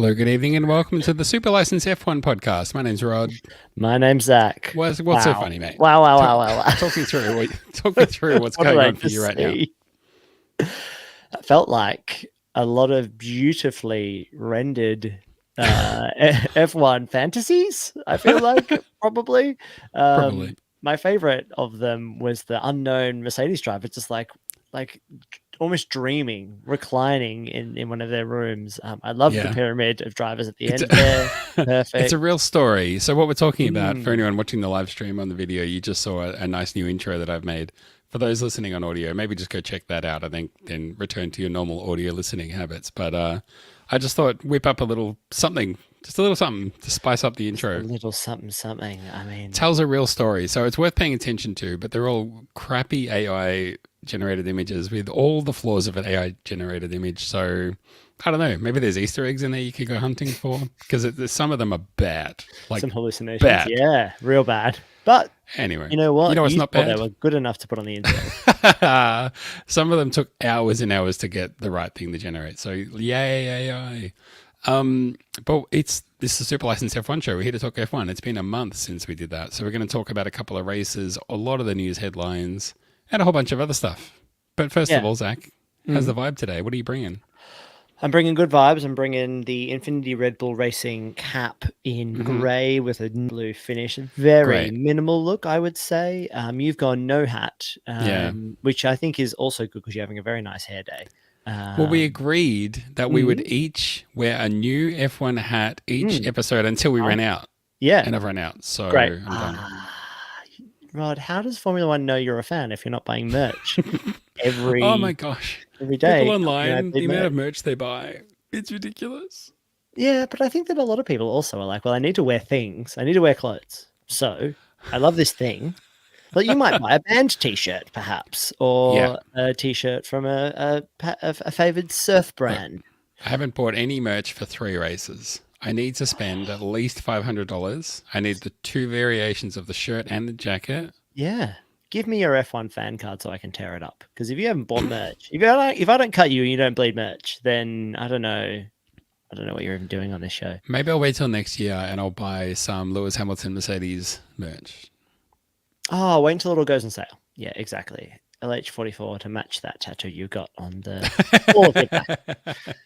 Hello, good evening, and welcome to the Super License F1 podcast. My name's Rod. My name's Zach. What's so funny, mate? Wow. Talk me through. Talk me through what's What going did I on for you just right now. see? It felt like a lot of beautifully rendered F1 fantasies, I feel like, probably. Probably. My favorite of them was the unknown Mercedes driver, just like almost dreaming, reclining in one of their rooms. I love the pyramid of drivers at the end there. Perfect. It's a real story. So what we're talking about, for anyone watching the live stream on the video, you just saw a nice new intro that I've made. For those listening on audio, maybe just go check that out. I think then return to your normal audio listening habits. But I just thought whip up a little something, just a little something to spice up the intro. A little something. I mean, tells a real story. So it's worth paying attention to, but they're all crappy AI generated images with all the flaws of an AI generated image. So I don't know. Maybe there's Easter eggs in there you could go hunting for, because some of them are bad. Like some hallucinations. Bad. Yeah, real bad. But anyway, you know what? You know what's not bad? They were good enough to put on the internet. Some of them took hours and hours to get the right thing to generate. So yay AI. But this is a Super License F1 show. We're here to talk F1. It's been a month since we did that. So we're going to talk about a couple of races, a lot of the news headlines, and a whole bunch of other stuff. But first of all, Zach, how's the vibe today? What are you bringing? I'm bringing good vibes. I'm bringing the Infinity Red Bull Racing cap in grey with a blue finish. Very minimal look, I would say. You've gone no hat, which I think is also good because you're having a very nice hair day. Well, we agreed that we would each wear a new F1 hat each episode until we ran out. Yeah. And I've run out. So great. I'm done. Rod, how does Formula One know you're a fan if you're not buying merch oh my gosh, every day? People online, the amount of merch they buy, it's ridiculous. Yeah, but I think that a lot of people also are like, well, I need to wear things. I need to wear clothes. So I love this thing. But you might buy a band T-shirt, perhaps, or a T-shirt from a favoured surf brand. I haven't bought any merch for 3 races. I need to spend at least $500. I need the 2 variations of the shirt and the jacket. Yeah. Give me your F1 fan card so I can tear it up. Because if you haven't bought merch, if I don't cut you and you don't bleed merch, then I don't know what you're even doing on this show. Maybe I'll wait till next year and I'll buy some Lewis Hamilton Mercedes merch. Oh, wait until it all goes on sale. Yeah, exactly. LH44 to match that tattoo you got on the wall of your back.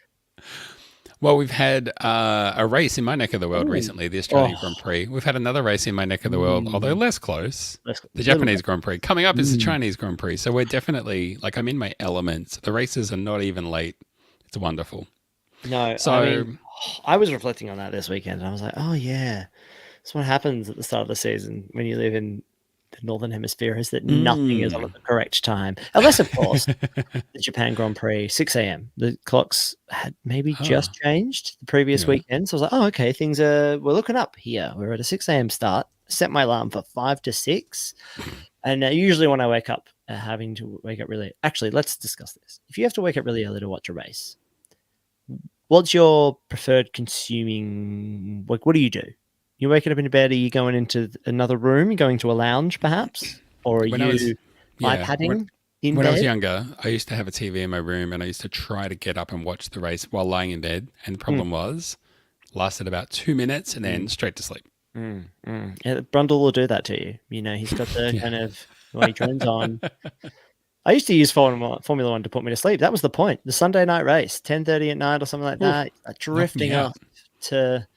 Well, we've had a race in my neck of the world recently, the Australian Grand Prix. We've had another race in my neck of the world, although less close. The Japanese Grand Prix. Coming up is the Chinese Grand Prix. So we're definitely, I'm in my element. The races are not even late. It's wonderful. No, so I was reflecting on that this weekend, and I was like, oh, yeah. That's what happens at the start of the season when you live in the Northern Hemisphere, is that nothing is on at the correct time. Unless, of course, the Japan Grand Prix, 6 a.m. The clocks had maybe just changed the previous weekend. So I was like, oh, okay, we're looking up here. We're at a 6 a.m. start. Set my alarm for 5 to 6. And usually when I wake up, having to wake up really... Actually, let's discuss this. If you have to wake up really early to watch a race, what's your preferred consuming... What do you do? You're waking up in bed, are you going into another room? You're going to a lounge, perhaps? Or are you iPadding in bed? When I was younger, I used to have a TV in my room and I used to try to get up and watch the race while lying in bed. And the problem lasted about 2 minutes and then straight to sleep. Yeah, Brundle will do that to you. You know, he's got the kind of, when he turns on. I used to use Formula One to put me to sleep. That was the point. The Sunday night race, 10:30 at night or something like that, drifting up to,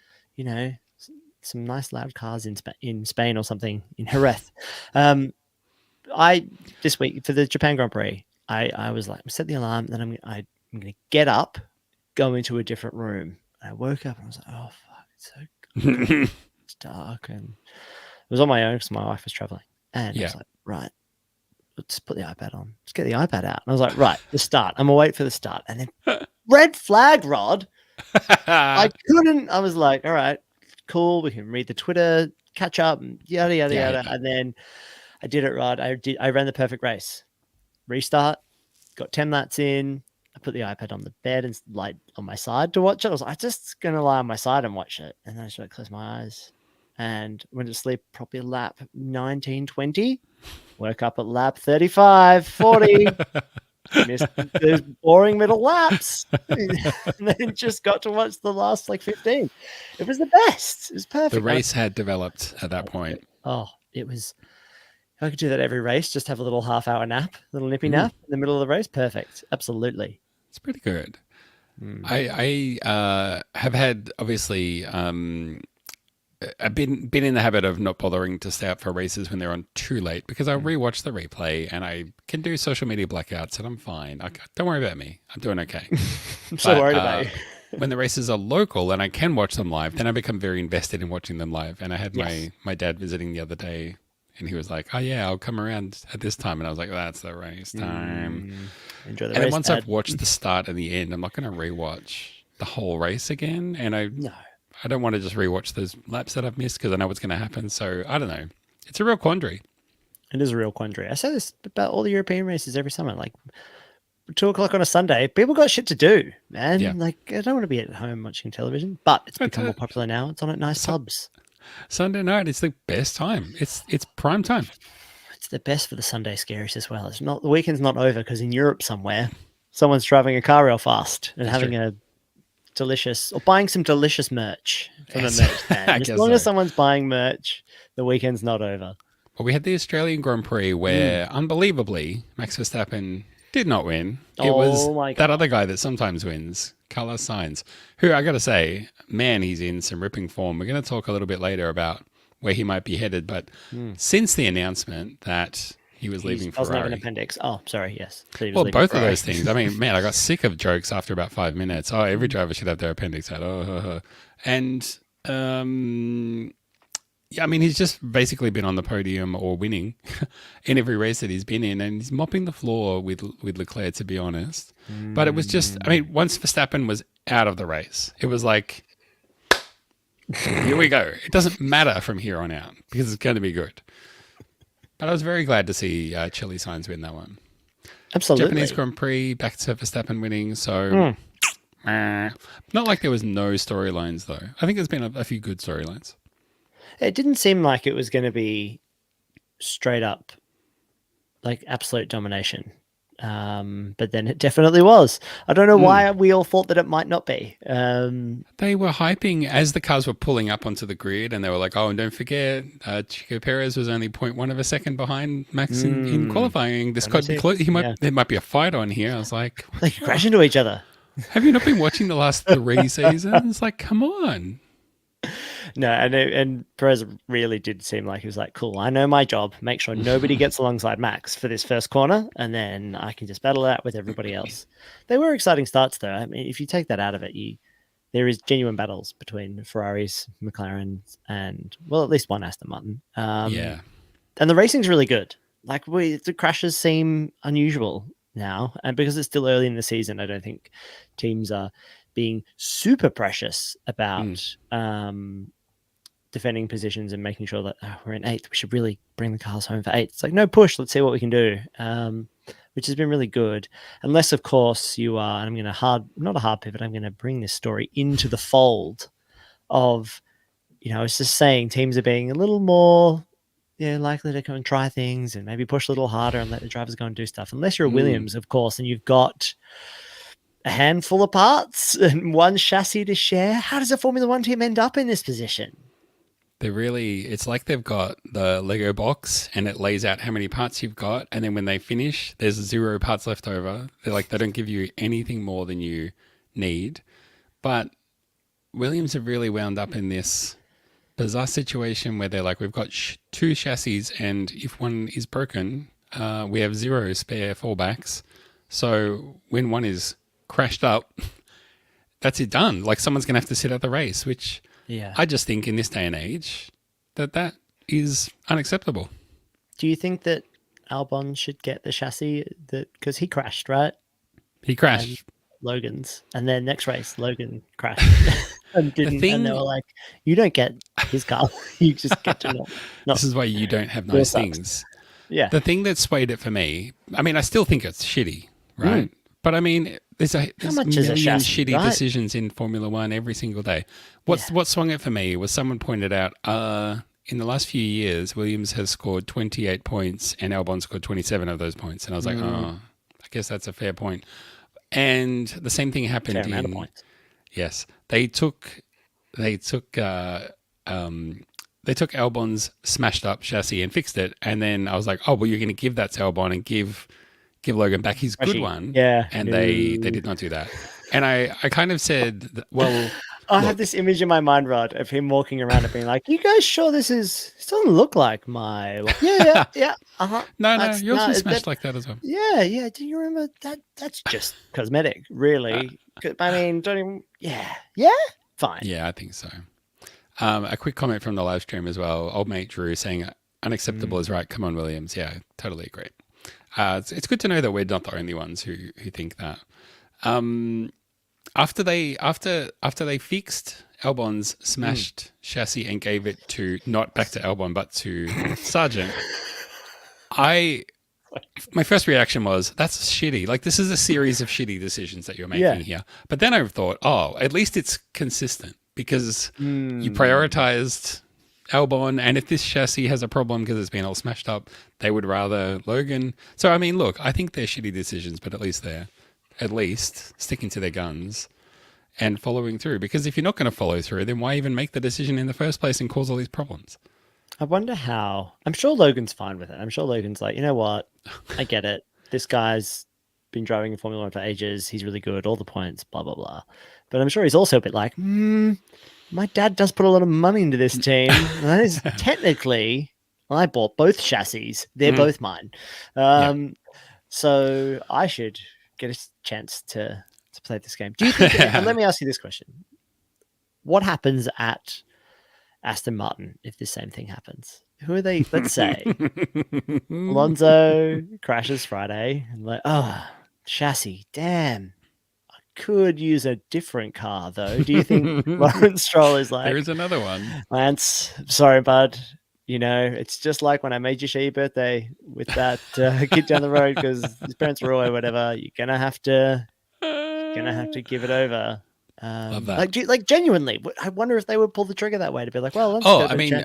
some nice loud cars in Spain or something, in Jerez. This week for the Japan Grand Prix, I was like, set the alarm, then I'm going to get up, go into a different room. And I woke up and I was like, oh fuck, it's so cold. It's dark, and it was on my own because my wife was traveling. And I was like, right, let's put the iPad on. Let's get the iPad out. And I was like, right, the start. I'm gonna wait for the start. And then red flag, Rod. I couldn't. I was like, all right, cool, we can read the Twitter, catch up, and yada yada yada. And then I did it right. I ran the perfect race. Restart, got 10 laps in. I put the iPad on the bed and like on my side to watch it. I was like, I'm just gonna lie on my side and watch it. And then I just close my eyes and went to sleep probably lap 19, 20. Woke up at lap 35, 40. Missed those boring middle laps, and then just got to watch the last 15. It was the best. It was perfect. The race had developed at that point. Oh, it was. If I could do that every race, just have a little half-hour nap, little nippy nap in the middle of the race, perfect. Absolutely. It's pretty good. I have had, obviously, I've been in the habit of not bothering to stay up for races when they're on too late because I rewatch the replay and I can do social media blackouts and I'm fine. Don't worry about me. I'm doing okay. I'm so worried about you. When the races are local and I can watch them live, then I become very invested in watching them live. And I had my dad visiting the other day and he was like, oh yeah, I'll come around at this time. And I was like, that's the race time. Enjoy the and race, once Dad. I've watched the start and the end, I'm not going to rewatch the whole race again. And I don't want to just rewatch those laps that I've missed because I know what's going to happen. So I don't know. It's a real quandary. It is a real quandary. I say this about all the European races every summer. 2:00 on a Sunday, people got shit to do, man. Yeah. I don't want to be at home watching television, but it's become more popular now. It's on at nice pubs. Sunday night, it's the best time. It's prime time. It's the best for the Sunday scaries as well. It's not the weekend's not over because in Europe somewhere, someone's driving a car real fast and having a delicious or buying some delicious merch from a merch stand. As long as someone's buying merch, the weekend's not over. Well, we had the Australian Grand Prix where, unbelievably, Max Verstappen did not win. It was that other guy that sometimes wins, Carlos Sainz, who I got to say, man, he's in some ripping form. We're going to talk a little bit later about where he might be headed, but since the announcement that he was leaving Ferrari. Doesn't have an appendix. Oh, sorry, yes. Well, both of those things. I mean, man, I got sick of jokes after about 5 minutes. Oh, every driver should have their appendix out. And yeah, I mean, he's just basically been on the podium or winning in every race that he's been in, and he's mopping the floor with Leclerc, to be honest. But it was just, I mean, once Verstappen was out of the race, it was like, here we go. It doesn't matter from here on out because it's going to be good. But I was very glad to see Chile Sainz win that one. Absolutely. Japanese Grand Prix, back to Verstappen winning. So, not like there was no storylines, though. I think there's been a few good storylines. It didn't seem like it was going to be straight up, absolute domination. But then it definitely was. I don't know why we all thought that it might not be. They were hyping as the cars were pulling up onto the grid, and they were like, oh, and don't forget, Chico Perez was only 0.1 of a second behind Max in qualifying. This could be close. There might be a fight on here. I was like, they could crash into each other. Have you not been watching the last 3 seasons? Like, come on. No, and Perez really did seem like he was like, cool, I know my job. Make sure nobody gets alongside Max for this first corner, and then I can just battle it out with everybody else. They were exciting starts, though. I mean, if you take that out of it, there is genuine battles between Ferraris, McLarens, and, well, at least one Aston Martin. Yeah. And the racing's really good. The crashes seem unusual now, and because it's still early in the season, I don't think teams are being super precious about defending positions and making sure that we're in 8th. We should really bring the cars home for 8th. It's like, no, push. Let's see what we can do, which has been really good. Unless, of course, you are, and I'm going to not a hard pivot, I'm going to bring this story into the fold of, I was just saying teams are being a little more likely to come and try things and maybe push a little harder and let the drivers go and do stuff. Unless you're a Williams, of course, and you've got a handful of parts and one chassis to share. How does a Formula One team end up in this position? It's like they've got the Lego box and it lays out how many parts you've got. And then when they finish, there's 0 parts left over. They don't give you anything more than you need. But Williams have really wound up in this bizarre situation where they're like, we've got 2 chassis and if one is broken, we have 0 spare fallbacks. So when one is crashed up, that's it done. Like someone's going to have to sit out the race, which I just think in this day and age that is unacceptable. Do you think that Albon should get the chassis because he crashed, right? He crashed. And Logan's. And then next race, Logan crashed and didn't. And they were like, you don't get his car. You just get to not. This is why you don't have nice things. Yeah. The thing that swayed it for me, I mean, I still think it's shitty, right? But I mean, there's million shitty decisions in Formula One every single day. What swung it for me was someone pointed out, in the last few years, Williams has scored 28 points and Albon scored 27 of those points. And I was like, oh, guess that's a fair point. And the same thing Fair happened amount of in points. yes, they took they took Albon's smashed up chassis and fixed it, and then I was like, oh well, you're going to give that to Albon and give Logan back his good Actually, one, yeah, and no. they did not do that. And I kind of said, well, I have look, this image in my mind, Rod, of him walking around and being like, "You guys sure this doesn't look like my yeah, uh-huh. no, That's yours was that smashed like that as well. yeah. Do you remember that? That's just cosmetic, Uh, really. I mean, don't even yeah, fine. yeah, I think so. A quick comment from the live stream as well. Old mate Drew saying unacceptable is right. Come on, Williams. Yeah, totally agree. It's good to know that we're not the only ones who think that. After they fixed Albon's smashed chassis and gave it to not back to Albon but to Sargent, my first reaction was that's shitty. Like this is a series of shitty decisions that you're making here. But then I thought, oh, at least it's consistent because you prioritized Albon, and if this chassis has a problem because it's been all smashed up, they would rather Logan. So I mean, look, I think they're shitty decisions, but at least they're sticking to their guns and following through. Because if you're not going to follow through, then why even make the decision in the first place and cause all these problems? I wonder how. I'm sure Logan's fine with it. I'm sure Logan's like, you know what? I get it. This guy's been driving in Formula One for ages. He's really good. All the points, blah, blah, blah. But I'm sure he's also a bit like, my dad does put a lot of money into this team. And that is technically, I bought both chassis. They're both mine. So I should get a chance to play this game. Do you think, and let me ask you this question. What happens at Aston Martin if this same thing happens? Who are they? Let's say Alonso crashes Friday and like, oh, chassis, damn. I could use a different car though. Do you think Lawrence Stroll is like, there is another one. Lance, sorry, bud. You know, it's just like when I made you share your birthday with that kid down the road because his parents were away, whatever. You're gonna have to give it over. Love that. Like genuinely, I wonder if they would pull the trigger that way to be like, well, let's Oh, go I mean,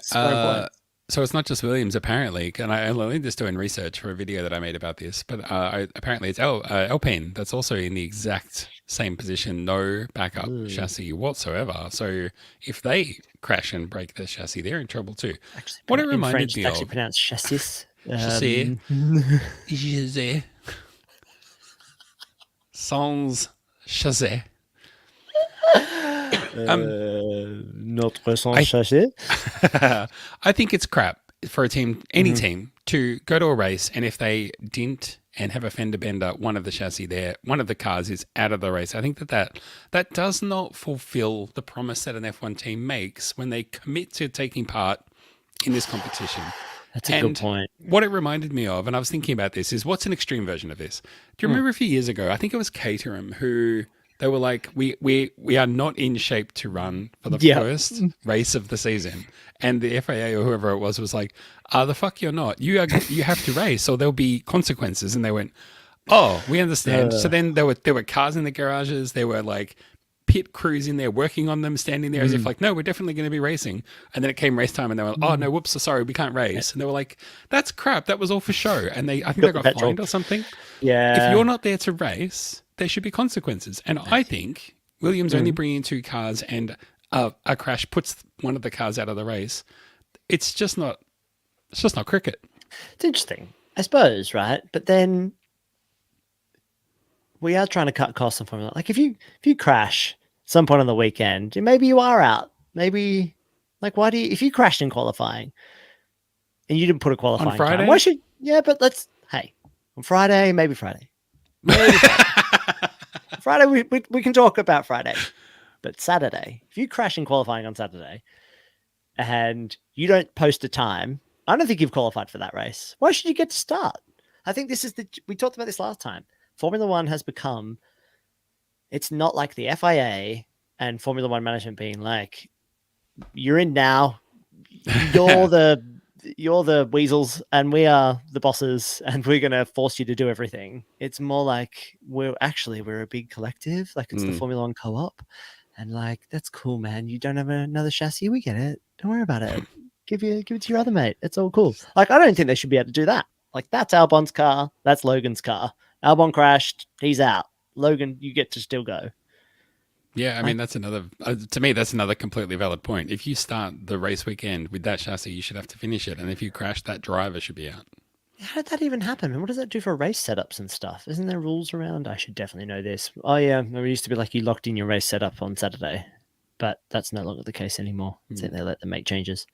so it's not just Williams apparently, and I only just doing research for a video that I made about this, but apparently it's Alpine that's also in the exact same position, no backup chassis whatsoever. So if they crash and break the chassis, they're in trouble too. Actually, What it in reminded French, me it's actually of, pronounced chassis. chassis, sans chassis. Notre sans chassis. I think it's crap for a team, any team, to go to a race and if they didn't and have a fender bender, one of the chassis there, one of the cars is out of the race. I think that does not fulfill the promise that an F1 team makes when they commit to taking part in this competition. That's a good point. What it reminded me of, and I was thinking about this, is what's an extreme version of this? Do you remember a few years ago, I think it was Caterham, who they were like, we are not in shape to run for the first race of the season. And the FIA or whoever it was like, the fuck you're not. You have to race or there'll be consequences. And they went, oh, we understand. So then there were cars in the garages. There were like pit crews in there working on them, standing there as if like, no, we're definitely going to be racing. And then it came race time and they were like, oh no, whoops, sorry, we can't race. And they were like, that's crap. That was all for show. And I think they got fined or something. Yeah. If you're not there to race, there should be consequences. And I think Williams only bringing two cars and a crash puts one of the cars out of the race. It's just not cricket. It's interesting, I suppose, right? But then we are trying to cut costs on Formula. Like if you crash some point on the weekend, maybe you are out. Maybe like why do you, if you crashed in qualifying and you didn't put a qualifying on Friday? Time, why should but on Friday, maybe Friday. Friday we can talk about Friday. But Saturday, if you crash in qualifying on Saturday and you don't post a time, I don't think you've qualified for that race. Why should you get to start? I think this is we talked about this last time. Formula One has become, it's not like the FIA and Formula One management being like, you're in now, you're the weasels and we are the bosses and we're going to force you to do everything. It's more like we're a big collective. Like it's the Formula One co-op. And like, that's cool, man. You don't have another chassis. We get it. Don't worry about it. Give it to your other mate. It's all cool. Like, I don't think they should be able to do that. Like, that's Albon's car. That's Logan's car. Albon crashed. He's out. Logan, you get to still go. Yeah, I mean that's another. To me, that's another completely valid point. If you start the race weekend with that chassis, you should have to finish it, and if you crash, that driver should be out. How did that even happen? And what does that do for race setups and stuff? Isn't there rules around? I should definitely know this. Oh yeah, it used to be like you locked in your race setup on Saturday, but that's no longer the case anymore. I think they let them make changes.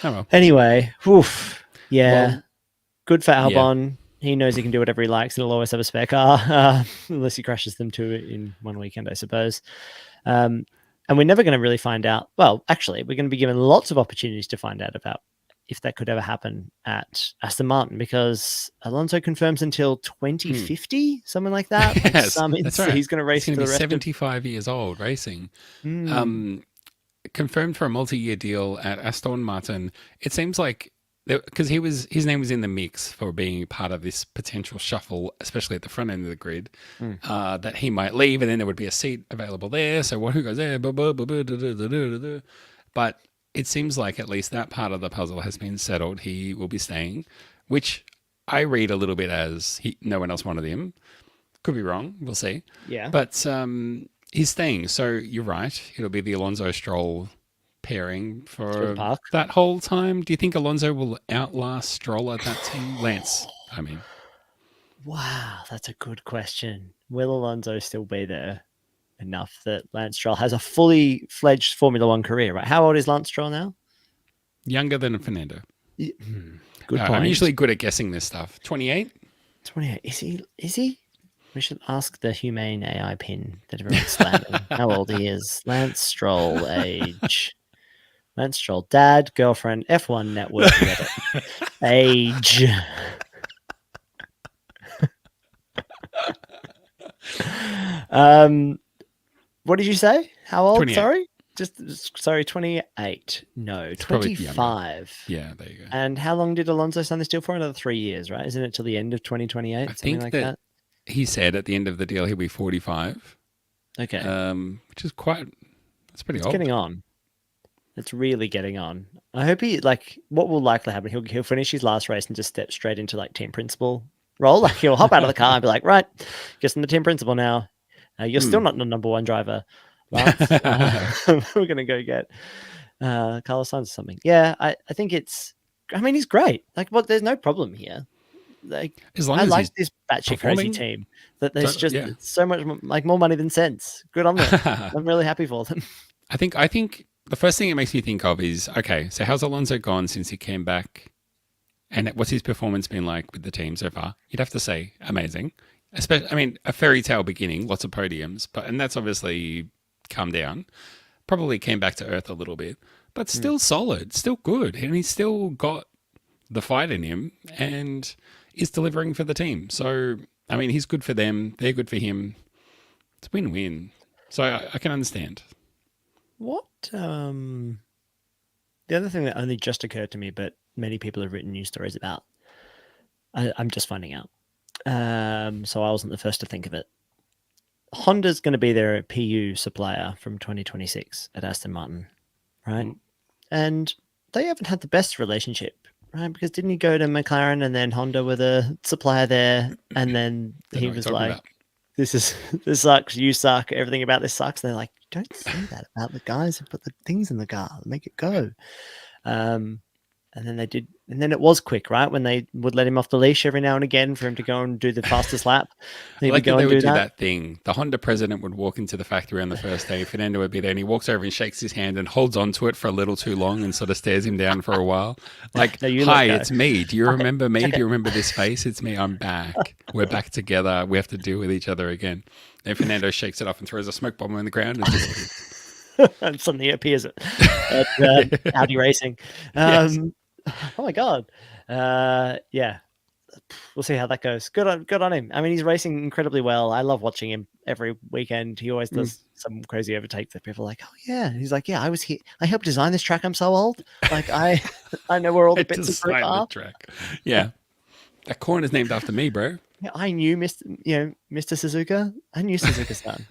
Oh well. Anyway, oof, yeah, Well, good for yeah. Albon. He knows he can do whatever he likes. He'll always have a spare car, unless he crashes them two in one weekend, I suppose. And we're never going to really find out. Well, actually, we're going to be given lots of opportunities to find out about if that could ever happen at Aston Martin, because Alonso confirms until 2050, something like that. Yes, that's right. He's going to race He's for going to the be rest 75 years old racing. of. Confirmed for a multi-year deal at Aston Martin. It seems like because his name was in the mix for being part of this potential shuffle, especially at the front end of the grid, that he might leave, and then there would be a seat available there. So who goes there? But it seems like at least that part of the puzzle has been settled. He will be staying, which I read a little bit as no one else wanted him. Could be wrong. We'll see. Yeah. But he's staying. So you're right. It'll be the Alonso Stroll pairing for that whole time. Do you think Alonso will outlast Stroll at that team? Lance, I mean. Wow, that's a good question. Will Alonso still be there enough that Lance Stroll has a fully fledged Formula One career, right? How old is Lance Stroll now? Younger than Fernando. Good point. I'm usually good at guessing this stuff. 28? 28. Is he? We should ask the humane AI pin that everyone's slamming how old he is. Lance Stroll age. Lance Stroll, dad, girlfriend, F1 network, age. What did you say? How old? 28. Sorry? Sorry, 28. No, It's 25. Yeah, there you go. And how long did Alonso sign this deal for? Another 3 years, right? Isn't it till the end of 2028? I think like that. He said at the end of the deal he'll be 45. Okay. Which is that's pretty old. Getting on. It's really getting on. I hope what will likely happen? He'll finish his last race and just step straight into team principal role. Like he'll hop out of the car and be like, right, guess I'm the team principal now. You're still not the number one driver. Lance. We're going to go get Carlos Sainz or something. Yeah, I think he's great. There's no problem here. As long as this batshit crazy team that there's so much more money than sense. Good on them. I'm really happy for them. I think the first thing it makes me think of is, okay, so how's Alonso gone since he came back? And what's his performance been like with the team so far? You'd have to say amazing. Especially, a fairy tale beginning, lots of podiums, and that's obviously come down. Probably came back to earth a little bit, but still solid, still good. And he's still got the fight in him and is delivering for the team. So, he's good for them. They're good for him. It's win-win. So I can understand. What? The other thing that only just occurred to me, but many people have written news stories about, I'm just finding out. So I wasn't the first to think of it. Honda's going to be their PU supplier from 2026 at Aston Martin, right? And they haven't had the best relationship, right? Because didn't he go to McLaren and then Honda were the supplier there, and then he was like, this sucks, you suck, everything about this sucks. And they're like, don't say that about the guys who put the things in the car, make it go. And then they did, and then it was quick, right? When they would let him off the leash every now and again for him to go and do the fastest lap. They would do that thing. The Honda president would walk into the factory on the first day. Fernando would be there, and he walks over and shakes his hand and holds onto it for a little too long and sort of stares him down for a while. Like, hi, it's me. Do you remember me? Do you remember this face? It's me. I'm back. We're back together. We have to deal with each other again. Then Fernando shakes it off and throws a smoke bomb on the ground and just... and suddenly it appears at Audi Racing. Yes. Oh my god! Yeah, we'll see how that goes. Good on him. He's racing incredibly well. I love watching him every weekend. He always does some crazy overtake that people are like, oh yeah. He's like, yeah, I was here. I helped design this track. I'm so old. I know where all the bits of the are. Track. Yeah, that corner's named after me, bro. Yeah, I knew Mr. Suzuka. I knew Suzuka's son.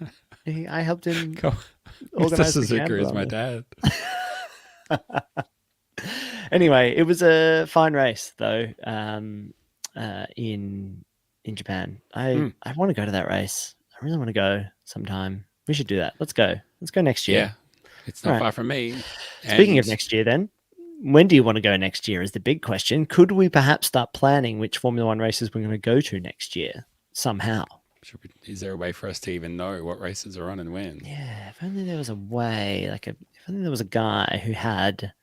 I helped him. Mr. Suzuka is my dad. Anyway, it was a fine race though. In in Japan. Hmm. I want to go to that race. I really want to go sometime. We should do that. Let's go. Let's go next Yeah, year. it's not Right. far from me. Speaking of And next year, then, when do you want to go next year? Is the big question. Could we perhaps start planning which Formula One races we're going to go to next year somehow? is there a way for us to even know what races are on and when? Yeah, if only there was a way, if only there was a guy who had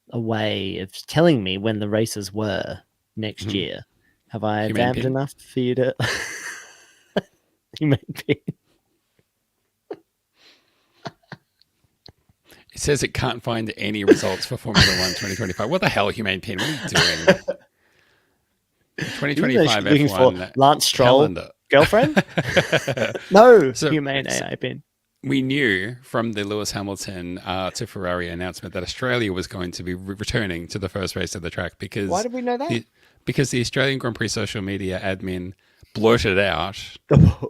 a way of telling me when the races were next Mhm. year. Have I Humane vamped pin? enough for you to? Humane pin. It says it can't find any results for Formula One 2025. What the hell, Humane Pin? What are you doing? Isn't that 2025 she's looking for F1 Lance Stroll calendar. girlfriend? No, So- humane AI pin. We knew from the Lewis Hamilton to Ferrari announcement that Australia was going to be returning to the first race of the track because Why did we know that? because the Australian Grand Prix social media admin blurted out,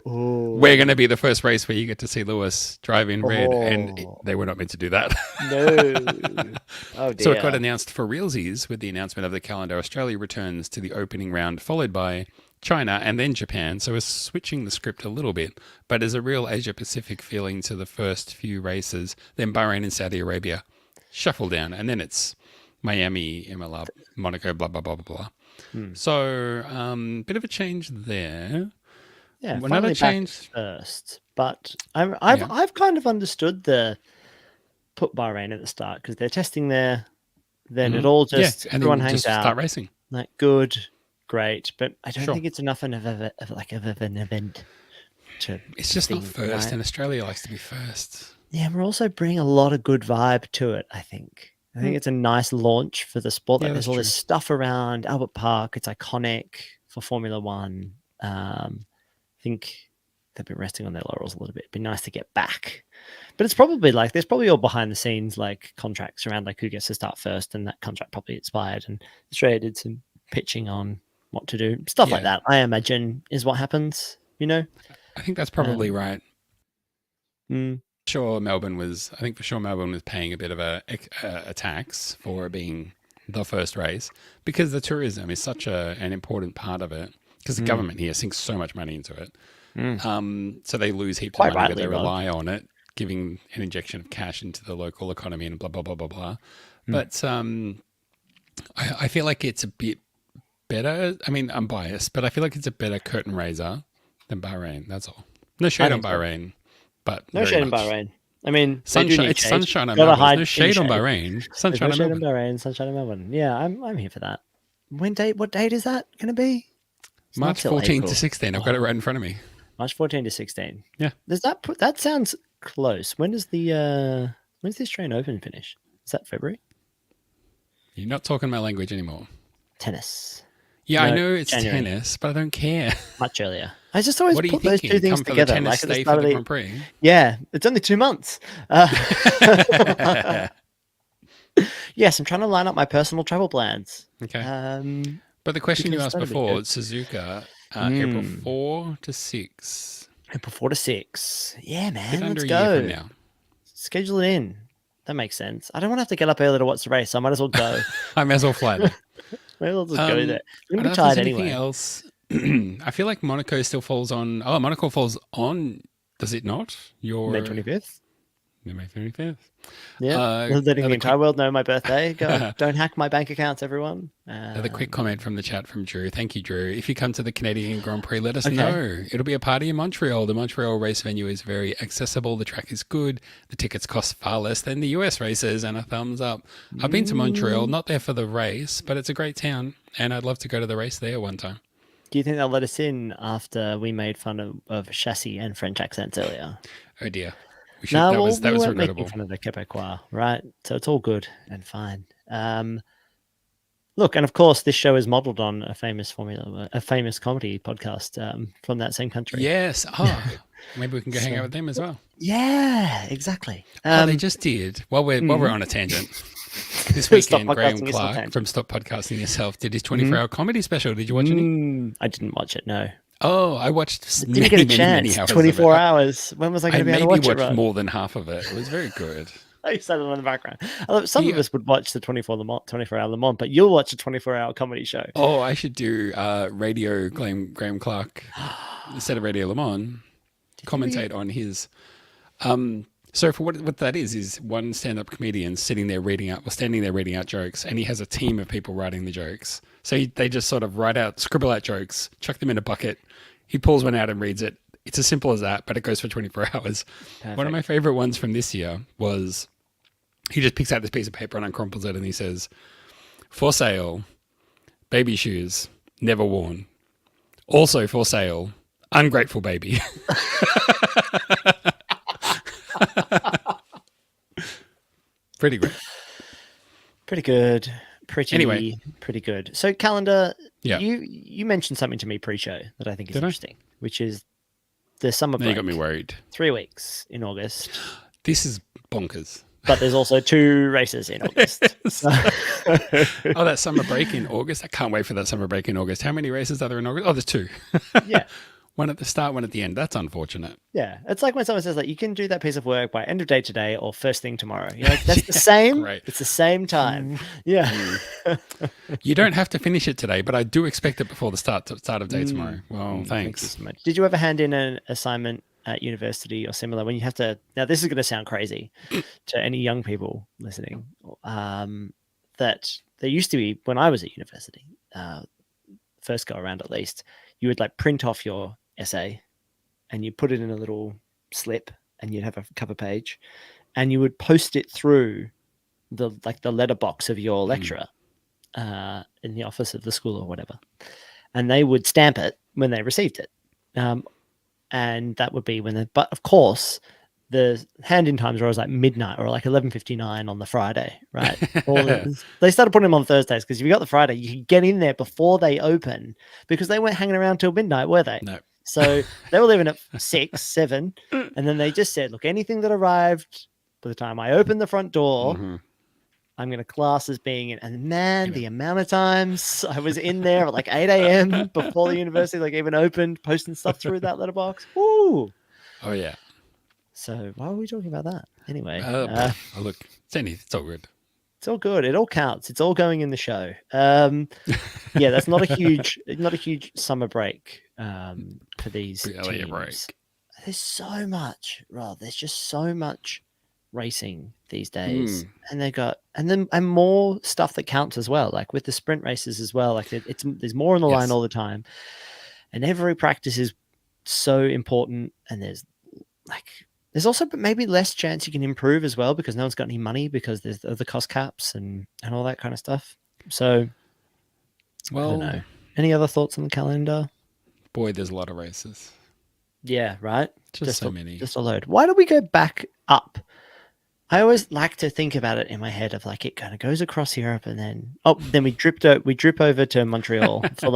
Oh. we're going to be the first race where you get to see Lewis drive in red, and Oh. they were not meant to do that. No. Oh dear. So it got announced for realsies with the announcement of the calendar. Australia returns to the opening round, followed by China and then Japan. So we're switching the script a little bit, but there's a real Asia Pacific feeling to the first few races. Then Bahrain and Saudi Arabia shuffle down, and then it's Miami, Imola, Monaco, blah blah blah blah blah. So bit of a change there. Yeah, Another finally back change. first. But I've Yeah. I've kind of understood the put Bahrain at the start because they're testing there. Then it all just and everyone then hangs just out. start racing. Like good, great, but I don't Sure. think it's enough of an event to. It's just not think, first, right? and Australia likes to be first. Yeah, we're also bringing a lot of good vibe to it. I think it's a nice launch for the sport. Yeah, Like, there's that's all true. this stuff around Albert Park. It's iconic for Formula One. I think they've been resting on their laurels a little bit. It'd be nice to get back. But it's probably there's probably all behind the scenes contracts around who gets to start first, and that contract probably expired. And Australia did some pitching on what to do, stuff like Yeah. that. I imagine is what happens. I think that's probably right. Mm, I think for sure Melbourne was paying a bit of a tax for it being the first race because the tourism is such an important part of it because the government here sinks so much money into it. So they lose heaps Quite of money, but rightly, they though. rely on it, giving an injection of cash into the local economy and blah, blah, blah, blah, blah. But I feel like it's a bit better. I mean, I'm biased, but I feel like it's a better curtain raiser than Bahrain. That's all. No shade on think so. Bahrain, but no very shade in much. Bahrain. I mean, they do Sunshine, need it's shade. sunshine on Gotta Melbourne. hide There's no in the shade on shade. Bahrain. There's Sunshine no on shade in Melbourne. Bahrain, sunshine in Melbourne. Yeah, I'm here for that. What date is that going to be? It's not March till 14 April. to 16. I've got it right in front of me. March 14 to 16. Yeah. Does that sounds close? When does the Australian Open finish? Is that February? You're not talking my language anymore. Tennis. Yeah, I No, know it's January. tennis, but I don't care. Much earlier. I just always What are you put those thinking? two things Come for together. the tennis at the day start for of the the Grand Prix? Yeah, it's only 2 months. Yes, I'm trying to line up my personal travel plans. Okay. Um, But the question you because asked that'd be before, good. Suzuka, April 4 to 6. April 4 to 6. Yeah, A bit man, under let's a go. year from now. Schedule it in. That makes sense. I don't want to have to get up early to watch the race, so I might as well go. I may as well fly there. Might as well just go there. I'm I don't going to know be if tired there's anything anyway. else. I feel like Monaco still falls on. Oh, Monaco falls on. Does it not? Your May 25th. May 25th. Yeah. Letting the another entire world know my birthday. Go, don't hack my bank accounts, everyone. Another quick comment from the chat from Drew. Thank you, Drew. If you come to the Canadian Grand Prix, let us Okay. know. It'll be a party in Montreal. The Montreal race venue is very accessible. The track is good. The tickets cost far less than the US races, and a thumbs up. I've been to Montreal, not there for the race, but it's a great town, and I'd love to go to the race there one time. Do you think they'll let us in after we made fun of chassis and French accents earlier? Oh dear. We should, No, that was we weren't regrettable. making fun of the Quebecois, right? So it's all good and fine. Look, and of course, this show is modelled on a famous comedy podcast from that same country. Yes. Oh, maybe we can go hang out with them as well. Yeah, exactly. They just did. While we're on a tangent. This Stop weekend, Graham Podcasting Yourself Clark tangent. from Stop Podcasting Yourself did his 24-hour comedy special. Did you watch any? I didn't watch it. No, Oh, I watched I didn't get a chance. many hours. 24 of it. hours. When was I I going to be able maybe to watch watched it? Right? more than half of it. It was very good. I said it in the background. Some of Yeah. us would watch the 24-hour Le Mans, but you'll watch a 24-hour comedy show. Oh, I should do radio Graham Clark instead of Radio Le Mans. Commentate on his. So for what that is one stand-up comedian standing there reading out jokes, and he has a team of people writing the jokes. So they just sort of scribble out jokes, chuck them in a bucket. He pulls one out and reads it. It's as simple as that, but it goes for 24 hours. Perfect. One of my favorite ones from this year was he just picks out this piece of paper and uncrumples it, and he says, "For sale, baby shoes, never worn. Also for sale, ungrateful baby." Pretty great. Pretty good. Pretty good. So, calendar. Yeah. You mentioned something to me pre-show that I think is Did I? interesting, which is the summer break. Now you got me worried. 3 weeks in August, This is bonkers. but there's also 2 races in August. Oh, that summer break in August. I can't wait for that summer break in August. How many races are there in August? Oh, there's 2. Yeah. One at the start, one at the end. That's unfortunate. Yeah, it's like when someone says like you can do that piece of work by end of day today or first thing tomorrow. You're like, that's the same. Great. It's the same time. Yeah. You don't have to finish it today, but I do expect it before the start of day tomorrow. Well, Thank you thanks. so much. Did you ever hand in an assignment at university or similar when you have to? Now this is going to sound crazy to any young people listening. That there used to be when I was at university, first go around at least, you would like print off your essay and you put it in a little slip and you'd have a cover page and you would post it through the letterbox of your lecturer in the office of the school or whatever, and they would stamp it when they received it, and that would be but of course the hand-in times were always like midnight or like 11:59 on the Friday, right? They started putting them on Thursdays because if you got the Friday, you could get in there before they open because they weren't hanging around till midnight, were they? No. So they were leaving at 6, 7, and then they just said, look, anything that arrived by the time I opened the front door, I'm going to class as being in. And man, the amount of times I was in there at like 8 a.m. before the university like even opened, posting stuff through that letterbox. Woo! Oh, yeah. So why are we talking about that? Anyway. Look, it's all good. It's all good. It all counts. It's all going in the show. Yeah, that's not a huge summer break for these teams. Break. There's so much, Rob. There's just so much racing these days, and more stuff that counts as well. Like with the sprint races as well. Like there's more on the line all the time, and every practice is so important. And there's also maybe less chance you can improve as well because no one's got any money because there's the cost caps and all that kind of stuff. So, well, I don't know. Any other thoughts on the calendar? Boy, there's a lot of races. Yeah, right. Just so many. Just a load. Why don't we go back up? I always like to think about it in my head of like it kind of goes across Europe and then we drip over to Montreal for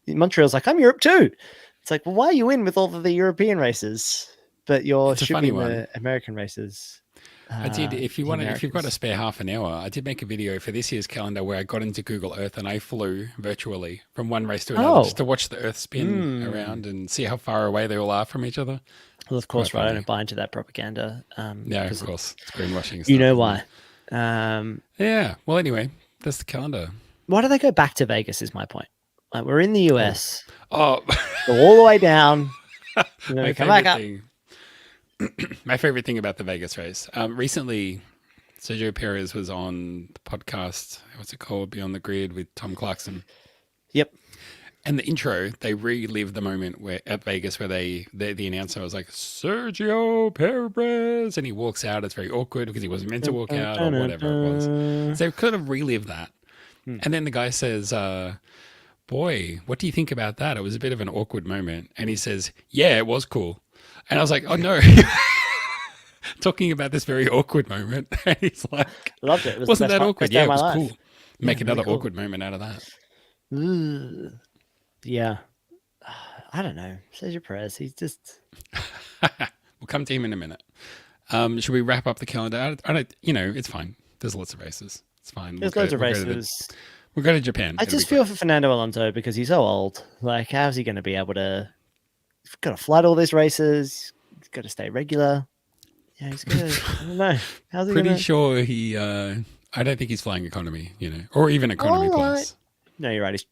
Montreal's like, I'm Europe too. It's like, well, why are you in with all of the European races? But you're shooting the American races. I did. If you've got a spare half an hour, I did make a video for this year's calendar where I got into Google Earth and I flew virtually from one race to another just to watch the Earth spin around and see how far away they all are from each other. Well, of course, right? I don't buy into that propaganda. Yeah, of course, it's greenwashing. Stuff, you know why? Yeah. Well, anyway, that's the calendar. Why do they go back to Vegas? Is my point. Like we're in the US. Oh, go all the way down. And then we come back up. My favorite thing about the Vegas race. Recently, Sergio Perez was on the podcast, what's it called? Beyond the Grid with Tom Clarkson. Yep. And the intro, they relived the moment at Vegas where the announcer was like, Sergio Perez, and he walks out. It's very awkward because he wasn't meant to walk out or whatever it was. So they could have relived that. And then the guy says, boy, what do you think about that? It was a bit of an awkward moment. And he says, yeah, it was cool. And I was like, oh no, talking about this very awkward moment. And he's like, loved it. Wasn't that awkward? Yeah, it was cool. Make Yeah, another really cool. awkward moment out of that. Yeah. I don't know. Sergio Perez, he's just... We'll come to him in a minute. Should we wrap up the calendar? I don't, it's fine. There's lots of races. It's fine. There's loads of races. We'll go to Japan. I just feel for Fernando Alonso because he's so old. Like, how's he going to be able to... He's got to flood all these races. He's got to stay regular. Yeah, he's gonna. I don't know. How's he Pretty gonna? sure he. I don't think he's flying economy, or even economy All right. plus. No, you're right. He's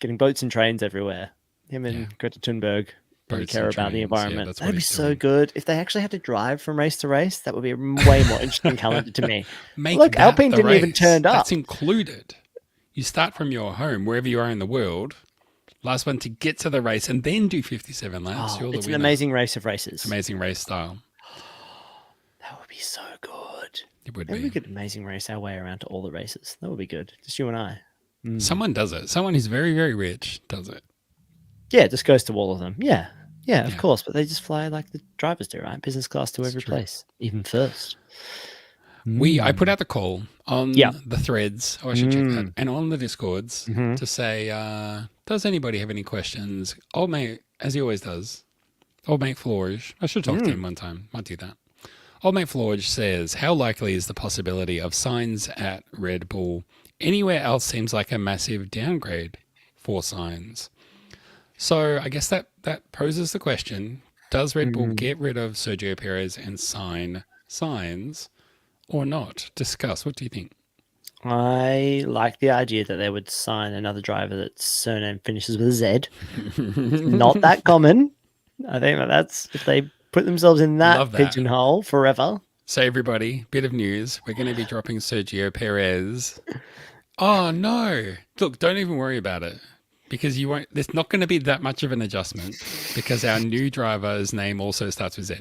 getting boats and trains everywhere. Him and Greta Thunberg really Boats care and about the trains. Yeah, environment. that's what That'd be he's so doing. good if they actually had to drive from race to race. That would be a way more interesting calendar to me. Make Look, that Alpine the didn't even race. turn That's up. included. You start from your home, wherever you are in the world. Last one to get to the race and then do 57 laps. Oh, You're the it's an winner. amazing race of races. Amazing race style. That would be so good. It would Maybe be. we could amazing race our way around to all the races. That would be good. Just you and I. Someone does it. Someone who's very, very rich does it. Yeah, it just goes to all of them. Yeah. Yeah, of Yeah. course. But they just fly like the drivers do, right? Business class to It's every true. place, even first. I put out the call on Yeah. the threads. Oh, I should check that. Mm. And on the Discords Mhm. to say, does anybody have any questions? Old mate, as he always does, old mate Florge. I should talk to him one time. Might do that. Old mate Florge says, how likely is the possibility of Sainz at Red Bull? Anywhere else seems like a massive downgrade for Sainz. So I guess that poses the question, does Red Bull get rid of Sergio Perez and sign Sainz or not? Discuss. What do you think? I like the idea that they would sign another driver that's surname finishes with a Z. Not that common. I think that's if they put themselves in Love that that. pigeonhole forever. So everybody, bit of news. We're going to be dropping Sergio Perez. Oh no. Look, don't even worry about it. Because you won't there's not going to be that much of an adjustment because our new driver's name also starts with Z.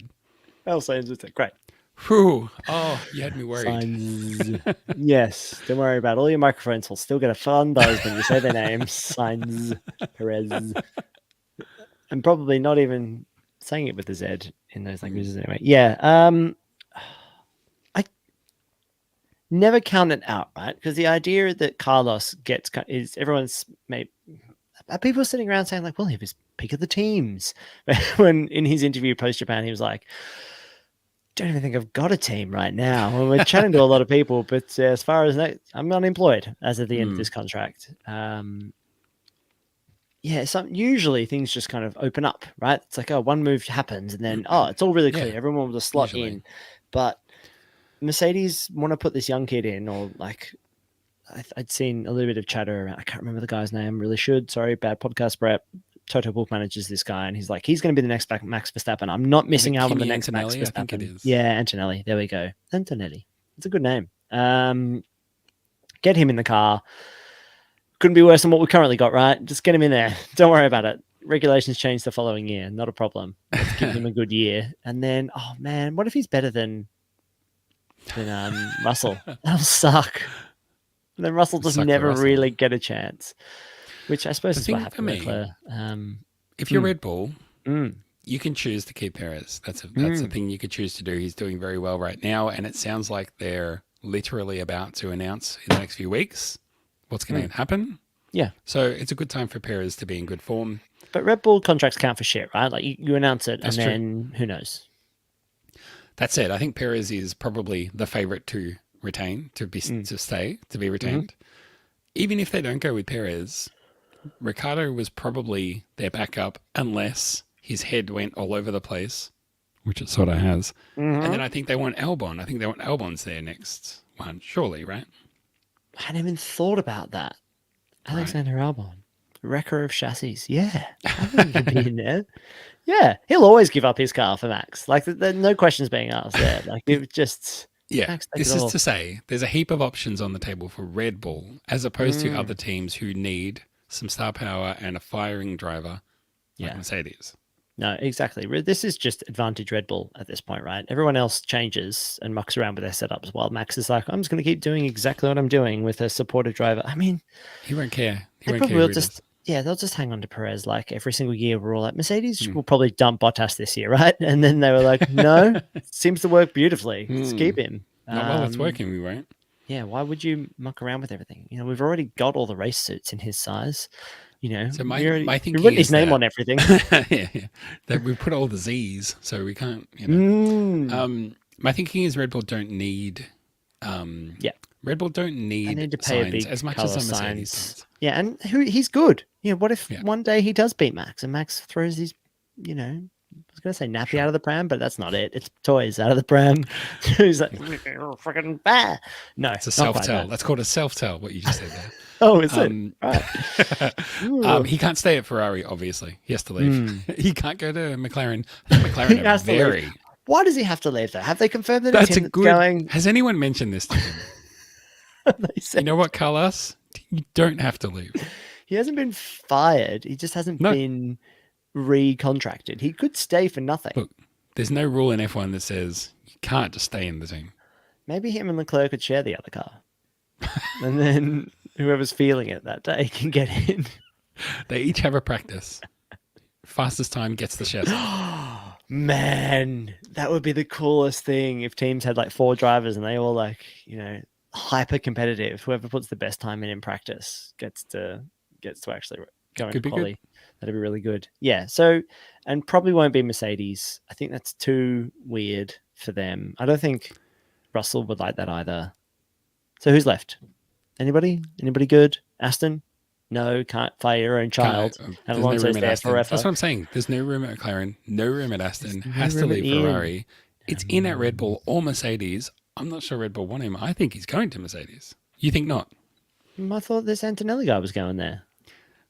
Oh, Sainz was great. Whew. Oh, you had me worried. Sainz. Yes, don't worry about it. All your microphones will still get a fun buzz when you say their names. Sainz, Perez, and probably not even saying it with a Z in those languages anyway. Yeah, I never count it out, right? Because the idea that Carlos gets is everyone's made. Are people sitting around saying like, "Well, he was pick of the teams," when in his interview post Japan, he was like, don't even think I've got a team right now. And we're chatting to a lot of people, but as far as that, I'm unemployed as of the end of this contract. Yeah, usually things just kind of open up, right? It's like, oh, one move happens and then, oh, it's all really clear. Yeah, Everyone will just slot usually. in. But Mercedes want to put this young kid in, or like, I'd seen a little bit of chatter around, I can't remember the guy's name, really should. Sorry, bad podcast prep. Toto Wolff manages this guy, and he's like, he's going to be the next Max Verstappen. I'm not missing out on the next Max Antonelli? Verstappen. I think it is. Yeah, Antonelli. There we go. Antonelli. It's a good name. Get him in the car. Couldn't be worse than what we currently got, right? Just get him in there. Don't worry about it. Regulations change the following year. Not a problem. Let's give him a good year. And then, oh man, what if he's better than Russell? That'll suck. And then Russell just never really get a chance. Which I suppose is what happened with Leclerc. If you're Red Bull, you can choose to keep Perez. That's a thing you could choose to do. He's doing very well right now, and it sounds like they're literally about to announce in the next few weeks what's going to happen. Yeah. So it's a good time for Perez to be in good form. But Red Bull contracts count for shit, right? Like you announce it, That's and then who knows? That's it. I think Perez is probably the favorite to retain, to be retained. Even if they don't go with Perez, Ricardo was probably their backup unless his head went all over the place, which it sort of has. And then I think they want Albon. I think they want Albon's their next one, surely, right? I hadn't even thought about that. Alexander Albon, wrecker of chassis. Yeah, I think he could be in there. Yeah, he'll always give up his car for Max. Like, there's no questions being asked there. Like, it just... Yeah, this is to say there's a heap of options on the table for Red Bull as opposed to other teams who need some star power and a firing driver like Mercedes. No, exactly. This is just advantage Red Bull at this point, right? Everyone else changes and mucks around with their setups while Max is like, I'm just going to keep doing exactly what I'm doing with a supportive driver. I mean... He won't care. They'll just hang on to Perez like every single year. We're all like, Mercedes will probably dump Bottas this year, right? And then they were like, no, it seems to work beautifully. Let's keep him. Not while it's working, we won't. Yeah, why would you muck around with everything? You know, we've already got all the race suits in his size. You know, so my thinking we've written his is name on everything. That we put all the Z's, so we can't. You know. My thinking is Red Bull don't need. Red Bull don't need to pay a big as much as a Mercedes does. Yeah, and he's good. You know, what if one day he does beat Max and Max throws his, was going to say nappy out of the pram, but that's not it. It's toys out of the pram. He's like, freaking bah. No, It's a not quite self-tell. that. That's called a self-tell, what you just said there. Oh, is it? Right. Ooh. He can't stay at Ferrari, obviously. He has to leave. He can't go to McLaren. I think He McLaren are has to leave. very... Why does he have to leave though? Have they confirmed that That's it's a him that's good... going? Has anyone mentioned this to him? They You said know what, Carlos? You don't have to leave. he hasn't been fired. He just hasn't No. been re-contracted. He could stay for nothing. Look, there's no rule in F1 that says you can't just stay in the team. Maybe him and Leclerc could share the other car. And then whoever's feeling it that day can get in. They each have a practice. Fastest time gets the chef. Man, that would be the coolest thing if teams had like 4 drivers and they all like, hyper competitive. Whoever puts the best time in practice gets to actually go into Could be quali. That'd be really good. Yeah. So, and probably won't be Mercedes. I think that's too weird for them. I don't think Russell would like that either. So who's left? Anybody? Anybody good? Aston? No, can't fire your own child. And Alonso's there forever. That's what I'm saying. There's no room at McLaren, no room at Aston. no Has to room at leave Ian. Ferrari. It's in at Red Bull or Mercedes. I'm not sure Red Bull want him. I think he's going to Mercedes. You think not? I thought this Antonelli guy was going there.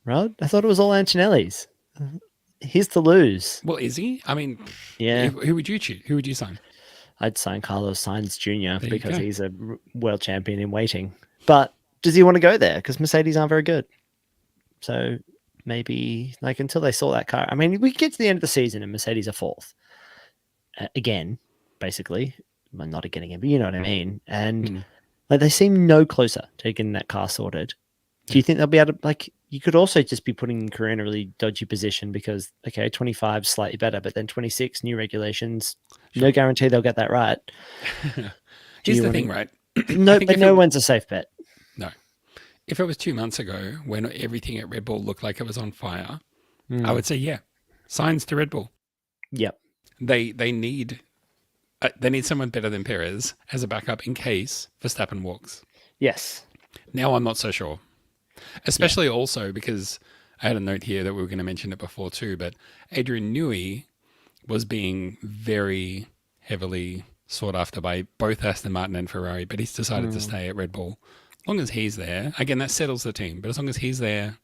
Right? I thought it was all Antonelli's. He's to lose. Well, is he? I mean, Yeah. Who would you choose? Who would you sign? I'd sign Carlos Sainz Jr. you because go. he's a world champion in waiting. But does he want to go there? Because Mercedes aren't very good. So maybe like until they sort that car. I mean, we get to the end of the season and Mercedes are 4th. Again, basically. Well, not again, but you know what I mean. And like they seem no closer to getting that car sorted. Do you think they'll be able to, like, you could also just be putting your career in a really dodgy position because, okay, 25 slightly better, but then 26, new regulations, no guarantee they'll get that right. Here's the thing, right? No, but no one's a safe bet. No. If it was 2 months ago when everything at Red Bull looked like it was on fire, I would say, yeah, signs to Red Bull. Yep. They need someone better than Perez as a backup in case Verstappen walks. Yes. Now I'm not so sure. Especially also because I had a note here that we were going to mention it before too, but Adrian Newey was being very heavily sought after by both Aston Martin and Ferrari, but he's decided to stay at Red Bull. As long as he's there, again, that settles the team, but as long as he's there,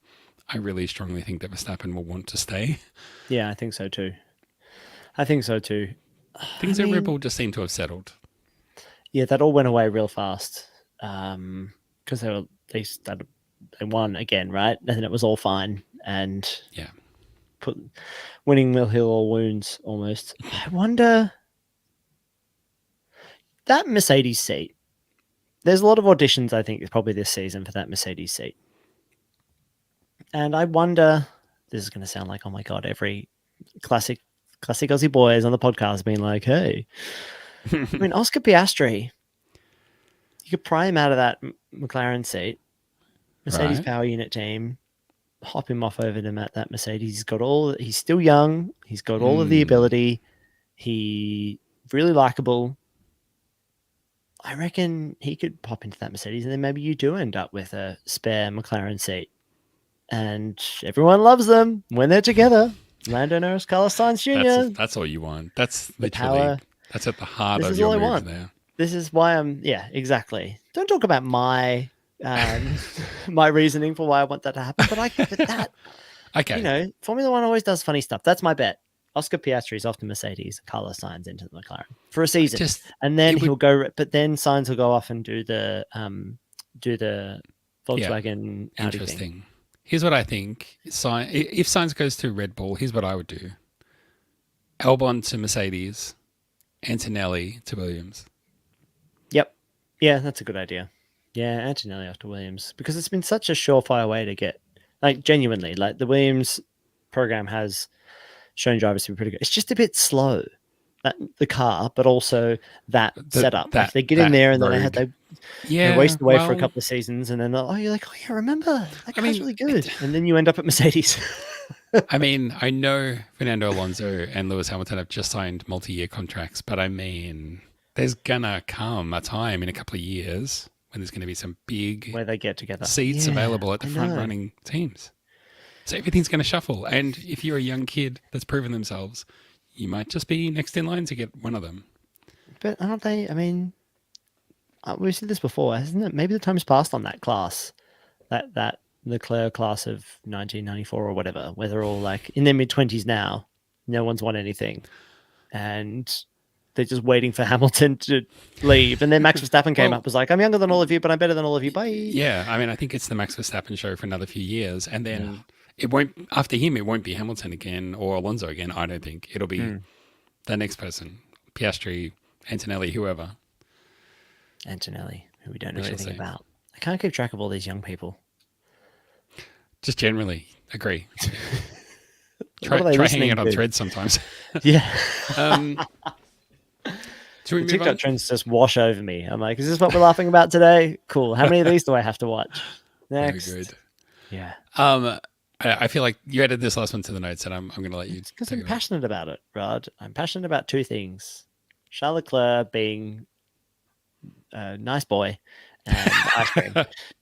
I really strongly think that Verstappen will want to stay. Yeah, I think so too. Things at Red Bull just seem to have settled. Yeah, that all went away real fast because they won again, right? And then it was all fine. And Yeah. Winning will heal all wounds almost. I wonder, that Mercedes seat, there's a lot of auditions, I think, probably this season for that Mercedes seat. And I wonder, this is going to sound like, oh my God, every classic Aussie boys on the podcast being like, hey, I mean, Oscar Piastri, you could pry him out of that McLaren seat, Mercedes Right. power unit team, hop him off over to that Mercedes. He's still young. He's got all of the ability. He really likable. I reckon he could pop into that Mercedes and then maybe you do end up with a spare McLaren seat. And everyone loves them when they're together. Lando Norris, Carlos Sainz Jr. That's all you want. That's The literally, power. that's at the heart This of is your all I move want. there. This is why exactly. Don't talk about my my reasoning for why I want that to happen. But that, Okay. Formula One always does funny stuff. That's my bet. Oscar Piastri is off to Mercedes, Carlos Sainz into the McLaren for a season, and then he'll go. But then Sainz will go off and do the Volkswagen Audi Interesting. thing. Here's what I think. If Sainz goes to Red Bull, here's what I would do. Albon to Mercedes, Antonelli to Williams. Yep. Yeah, that's a good idea. Yeah, Antonelli after Williams, because it's been such a surefire way to get, like, genuinely, like the Williams program has shown drivers to be pretty good. It's just a bit slow, the car, but also that setup. Like, they get in there and then they waste away for a couple of seasons, and then you're like, oh yeah, remember that car's really good, and then you end up at Mercedes. I mean, I know Fernando Alonso and Lewis Hamilton have just signed multi-year contracts, but I mean, there's gonna come a time in a couple of years when there's going to be some big where they get together seats available at the front-running teams. So everything's going to shuffle. And if you're a young kid that's proven themselves, you might just be next in line to get one of them. But aren't they? I mean, we've said this before, hasn't it? Maybe the time's passed on that class, that Leclerc class of 1994 or whatever, where they're all like in their mid-20s now. No one's won anything, and they're just waiting for Hamilton to leave. And then Max Verstappen came up, was like, "I'm younger than all of you, but I'm better than all of you. Bye." Yeah, I mean, I think it's the Max Verstappen show for another few years, and then it won't. After him, it won't be Hamilton again or Alonso again. I don't think it'll be the next person, Piastri, Antonelli, whoever. Antonelli, who we don't know anything about. I can't keep track of all these young people. Just generally agree. What are they try hanging listening out on to? threads sometimes. Yeah. Should we move TikTok on? trends just wash over me. I'm like, is this what we're laughing about today? Cool. How many of these do I have to watch? Next. Very good. Yeah. I feel like you added this last one to the notes, and I'm going to let you. Because I'm passionate about it, Rod. I'm passionate about two things: Charles Leclerc being a nice boy, and ice cream.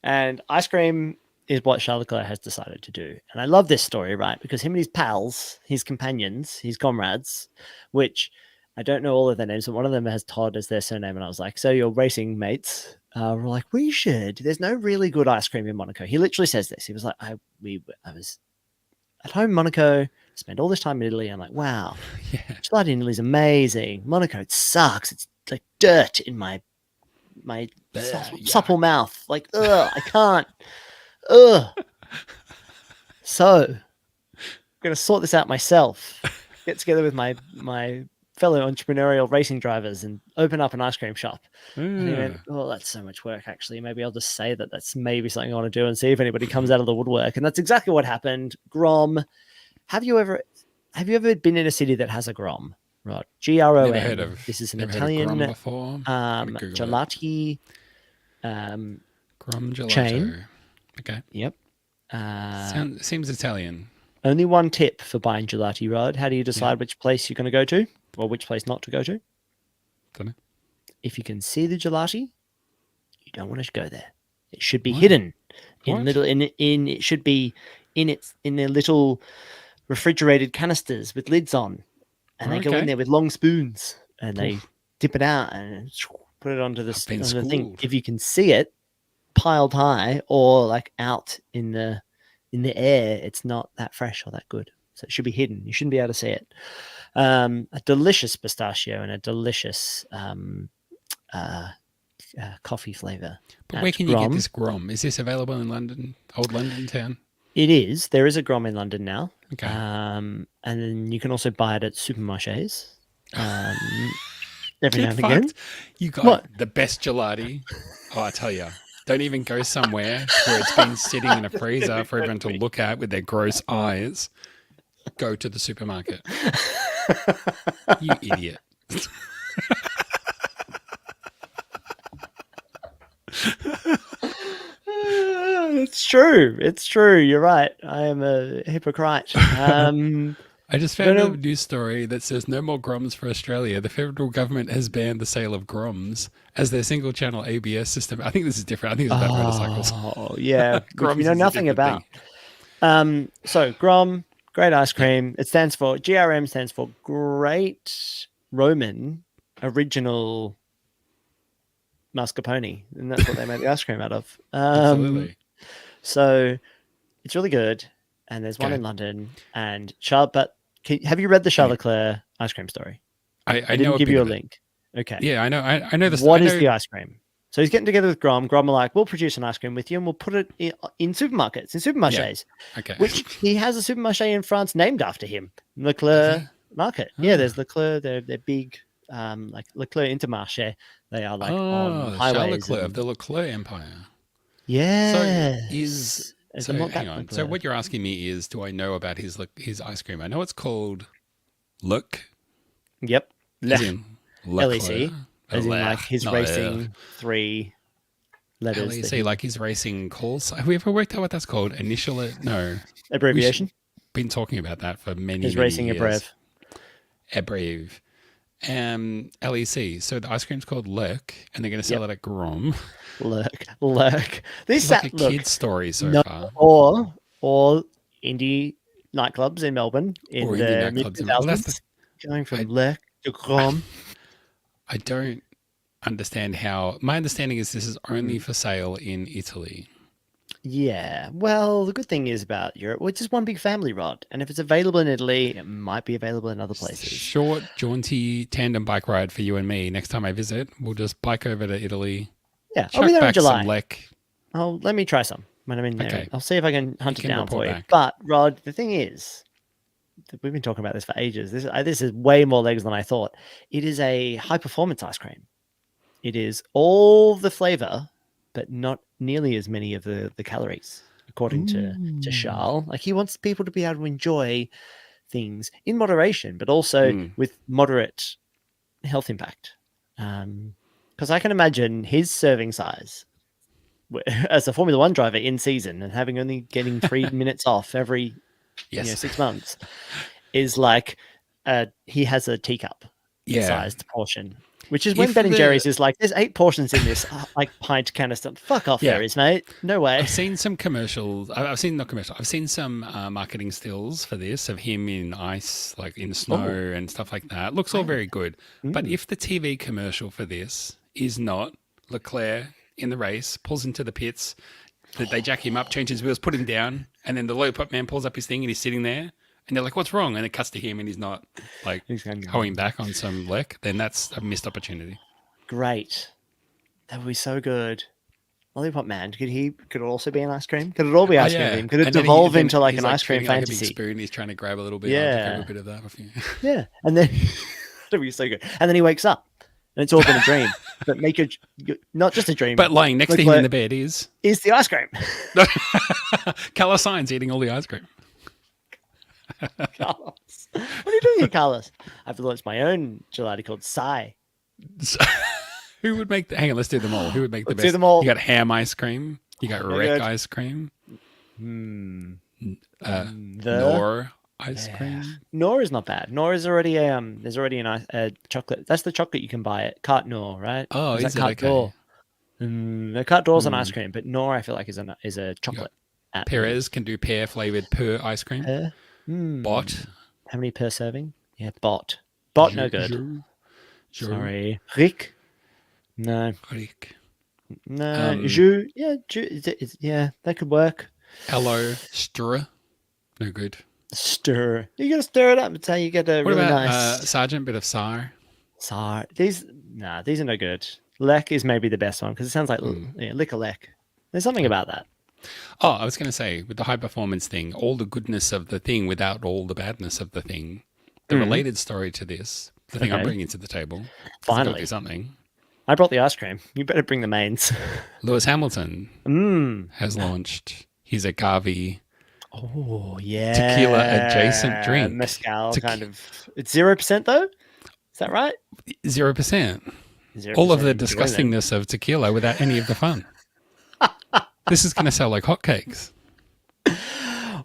And ice cream is what Charles Leclerc has decided to do. And I love this story, right? Because him and his pals, his companions, his comrades, which I don't know all of their names, but one of them has Todd as their surname. And I was like, so your racing mates were like, we should. There's no really good ice cream in Monaco. He literally says this. He was like, I was at home in Monaco, spent all this time in Italy. I'm like, wow, gelati in Italy is amazing. Monaco, it sucks. It's like dirt in my supple mouth. Like, ugh, I can't. Ugh. So I'm gonna sort this out myself. Get together with my fellow entrepreneurial racing drivers and open up an ice cream shop. And he went, oh, that's so much work. Actually, maybe I'll just say that's maybe something I want to do and see if anybody comes out of the woodwork. And that's exactly what happened. Grom. Have you ever been in a city that has a Grom? Right, GROM. Never heard of. This is an never Italian heard of Grom before. gelati Grom gelato. chain. Okay. Yep. Seems Italian. Only one tip for buying gelati, Rod. How do you decide which place you're going to go to or which place not to go to? Don't know. If you can see the gelati, you don't want to go there. It should be hidden it should be in their little refrigerated canisters with lids on. And they go in there with long spoons and they dip it out and put it onto the thing. If you can see it piled high or like out in the air, it's not that fresh or that good. So it should be hidden. You shouldn't be able to see it. A delicious pistachio and a delicious coffee flavor. But where can you get this Grom? Is this available in London, old London town? It is. There is a Grom in London now. Okay. And then you can also buy it at supermarchés. Every now and again. You got the best gelati. Oh, I tell you. Don't even go somewhere where it's been sitting in a freezer for everyone to look at with their gross eyes. Go to the supermarket. You idiot. It's true. It's true. You're right. I am a hypocrite. I just found a news story that says no more Groms for Australia. The federal government has banned the sale of Groms as their single channel ABS system. I think this is different. I think it's about motorcycles. Oh, yeah. Which we know nothing about. So Grom, great ice cream. It stands for, GRM stands for Great Roman Original Mascarpone. And that's what they make the ice cream out of. Absolutely. So it's really good. And there's one in London. And have you read the Charles Leclerc ice cream story? I didn't give you a link. Okay. Yeah, I know. I know this. What is the ice cream? So he's getting together with Grom. Grom are like, we'll produce an ice cream with you and we'll put it in supermarkets, in supermarchés. Yeah. Okay. Which he has a supermarché in France named after him, Leclerc Market. Yeah, there's Leclerc. They're big, like Leclerc Intermarché. They are like on highways. Charles Leclerc of the Leclerc Empire. Yeah. So hang on. So what you're asking me is, do I know about his ice cream? I know it's called Look. Yep. As in LEC. As in like his racing 3 letters. LEC, like his racing calls. Have we ever worked out what that's called? No. Abbreviation? We've been talking about that for many His many racing years. Abrev. LEC. So the ice cream's called Lurk, and they're going to sell it at Grom. Lurk. This is like a kid's story so far. Or indie nightclubs in Melbourne in the mid-2000s. Going from I Lech to Crom. I don't understand how. My understanding is this is only Mm. for sale in Italy. Yeah. Well, the good thing is about Europe, which is one big family, Rod. And if it's available in Italy, it might be available in other places. Short, jaunty tandem bike ride for you and me. Next time I visit, we'll just bike over to Italy, Yeah, I'll be chuck there in back some July. lek. Let me try some when I'm in there. Okay, I'll see if I can you hunt it can down report for you. back. But Rod, the thing is, we've been talking about this for ages. This is way more legs than I thought. It is a high performance ice cream. It is all the flavor, but not nearly as many of the calories, according to Ooh. Charles. Like he wants people to be able to enjoy things in moderation, but also Mm. with moderate health impact. Because I can imagine his serving size as a Formula One driver in season and having only getting 3 minutes off every Yes. 6 months is like he has a teacup Yeah. sized portion, which is when If Ben and Jerry's the is like, there's 8 portions in this like pint canister. Fuck off, yeah, there is, mate. No way. I've seen some commercials. I've seen not commercial. I've seen some marketing stills for this of him in ice, like in snow Oh, and stuff like that. It looks all very good. But mm. if the TV commercial for this is not Leclerc in the race, pulls into the pits, that they jack him up, change his wheels, put him down, and then the lollipop man pulls up his thing and he's sitting there, and they're like, "What's wrong?" And it cuts to him and he's not like He's going, hoeing back on some lek. Then that's a missed opportunity. great. That would be so good. Lollipop Man, could it also be an ice cream? Could it all be Oh ice cream for yeah, him? Could it and devolve then into like he's an like ice cream treating it like a big fantasy? spoon. He's trying to grab a little bit. Yeah, grab a bit of that off you. Yeah. And then that'd be so good. And then he wakes up and it's all been a dream. But not just a dream. But lying next to him in the bed is the ice cream. Carlos Sainz eating all the ice cream. Carlos. What are you doing here, Carlos? I've launched my own gelato called Psy. Who would make hang on, let's do them all. Who would make the Let's best? do them all. You got ham ice cream. You got They're wreck good. ice cream. The Nor ice Yeah. cream. Nor is not bad. Nor is already there's already a chocolate. That's the chocolate you can buy at Carte Nor, right? Oh, is that it Carte okay? d'Or? The Carte D'Or's an ice cream, but Nor I feel like is a chocolate. At Perez can do pear flavored per ice cream. Bot. How many per serving? Yeah, Bot. Bot no good. Sorry. Rick? No. Rick. No. Jus? Yeah, yeah, that could work. Hello. Stra. No good. Stir. You gotta stir it up. It's how you get a What really about nice Sergeant? Bit of Sar. Sar. These are no good. Lek is maybe the best one because it sounds like lick a lek. There's something about that. Oh, I was going to say, with the high performance thing, all the goodness of the thing without all the badness of the thing. The related story to this, the thing I'm bringing to the table. Finally. Do something. I brought the ice cream. You better bring the mains. Lewis Hamilton has launched his agave Oh, yeah. tequila adjacent drink. Mezcal kind of. It's 0% though? Is that right? 0%. 0% All of the enjoyment. disgustingness of tequila without any of the fun. This is going to sell like hotcakes.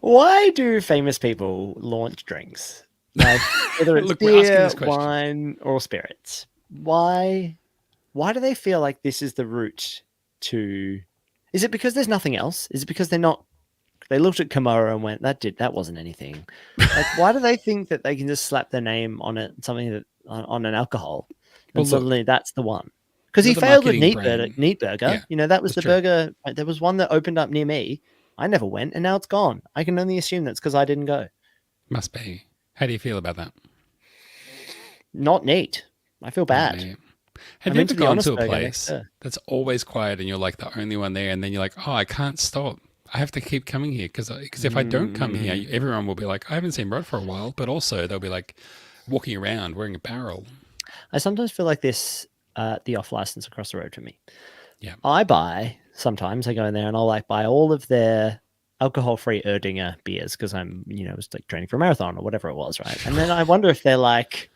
Why do famous people launch drinks? Like, whether it's Look, we're asking beer, this question. wine, or spirits. Why do they feel like this is the route to... Is it because there's nothing else? Is it because they looked at Kamara and went, that wasn't anything. Like, why do they think that they can just slap their name on it, something that on an alcohol, and Well, suddenly that's the one? Because he the failed with marketing Neat brain. Burger. Yeah, That was the that's true. burger. There was one that opened up near me. I never went, and now it's gone. I can only assume that's because I didn't go. Must be. How do you feel about that? Not neat. I feel bad. Yeah. Have I'm you into ever the gone Honest to a Burger place next door. that's always quiet and you're like the only one there, and then you're like, oh, I can't stop. I have to keep coming here because if I don't come here, everyone will be like, I haven't seen Rod for a while, but also they'll be like walking around wearing a barrel. I sometimes feel like this, the off license across the road from me. Yeah. Sometimes I go in there and I'll like buy all of their alcohol-free Erdinger beers because I'm, was like training for a marathon or whatever it was, right? And then I wonder if they're like,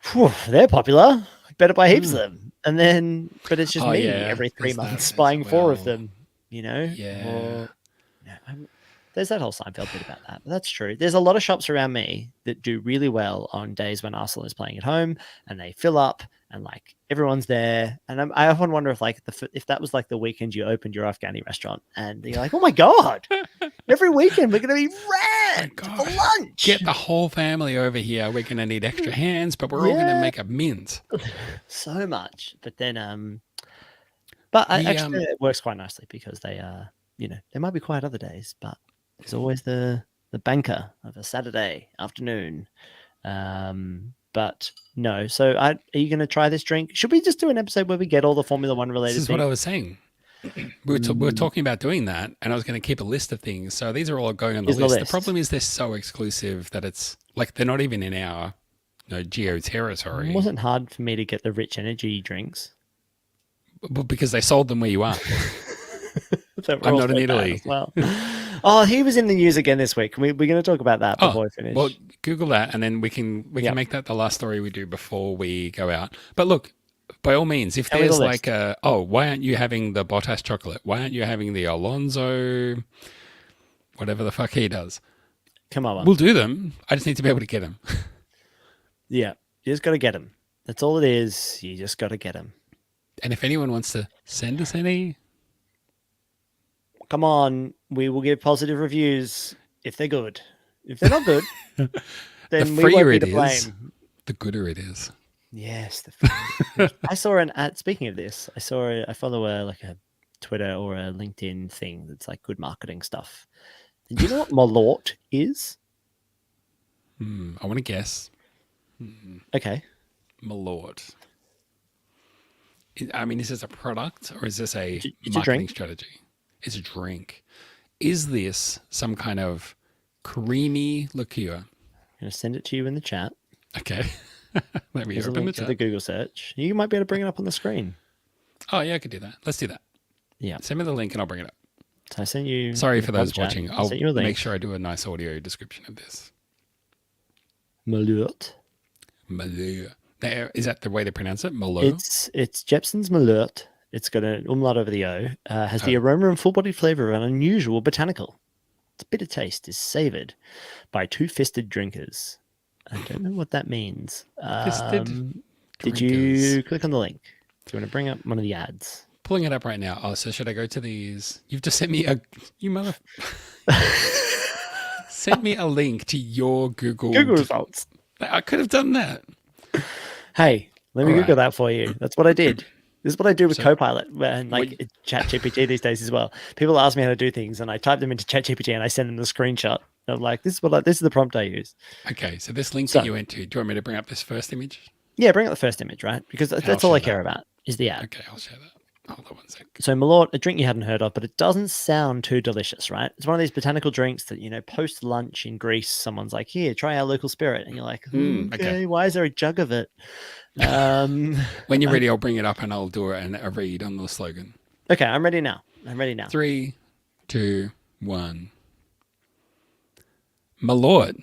"Phew, they're popular. I better buy heaps of them." And then, but it's just me every 3 there's that months as buying 4 of well. them, Yeah. Or, There's that whole Seinfeld bit about that. But that's true. There's a lot of shops around me that do really well on days when Arsenal is playing at home, and they fill up, and like everyone's there. And I often wonder if like if that was like the weekend you opened your Afghani restaurant, and you're like, oh my god, every weekend we're going to be rammed for lunch. Get the whole family over here. We're going to need extra hands, but we're all going to make a mint. So much. But then, but actually, it works quite nicely because they there might be quiet other days, but there's always the banker of a Saturday afternoon. But no. So are you going to try this drink? Should we just do an episode where we get all the Formula One related This is things? what I was saying. We were talking about doing that, and I was going to keep a list of things. So these are all going on the list. The problem is they're so exclusive that it's like they're not even in our geo territory. It wasn't hard for me to get the rich energy drinks. But because they sold them where you are. I'm not in Italy. Well, oh, he was in the news again this week. We're going to talk about that before we finish. Well, Google that, and then we can make that the last story we do before we go out. But look, by all means, if there's like why aren't you having the Bottas chocolate? Why aren't you having the Alonso, whatever the fuck he does? Come on. We'll do them. I just need to be able to get them. Yeah, you just got to get them. That's all it is. You just got to get them. And if anyone wants to send us any, come on, we will give positive reviews if they're good. If they're not good, then we won't be to blame. The gooder it is. Yes. I saw an ad. Speaking of this, I follow a Twitter or a LinkedIn thing that's like good marketing stuff. Do you know what Malort is? I want to guess. Okay. Malort. I mean, is this a product or is this a it's marketing strategy? It's a drink. Is this some kind of creamy liqueur? I'm going to send it to you in the chat. Okay. Let me There's a open link the to the Google search. You might be able to bring it up on the screen. Oh, yeah, I could do that. Let's do that. Yeah. Send me the link and I'll bring it up. So I sent you... Sorry for those watching. I'll sent you a link. make sure I do a nice audio description of this. Malort. Malheur. Is that the way they pronounce it? Malheur? It's Jepson's Malort. It's got an umlaut over the O. Has the aroma and full-bodied flavor of an unusual botanical. Its bitter taste is savored by two-fisted drinkers. I don't know what that means. Did you click on the link? Do you want to bring up one of the ads? Pulling it up right now. Oh, so should I go to these? You've just sent me sent me a link to your Google results. I could have done that. Hey, let me Google that for you. That's what I did. This is what I do with Copilot and ChatGPT these days as well. People ask me how to do things, and I type them into ChatGPT and I send them the screenshot. I'm like, this is the prompt I use. Okay, so this link that you went to, do you want me to bring up this first image? Yeah, bring up the first image, right? Because that's all I care about is the ad. Okay, I'll share that. Hold on one sec. So Malort, a drink you hadn't heard of, but it doesn't sound too delicious, right? It's one of these botanical drinks that, post lunch in Greece, someone's like, here, try our local spirit. And you're like, okay, why is there a jug of it? When you're ready, I'll bring it up and I'll do a read on the slogan. Okay, I'm ready now. 3, 2, 1. Malort.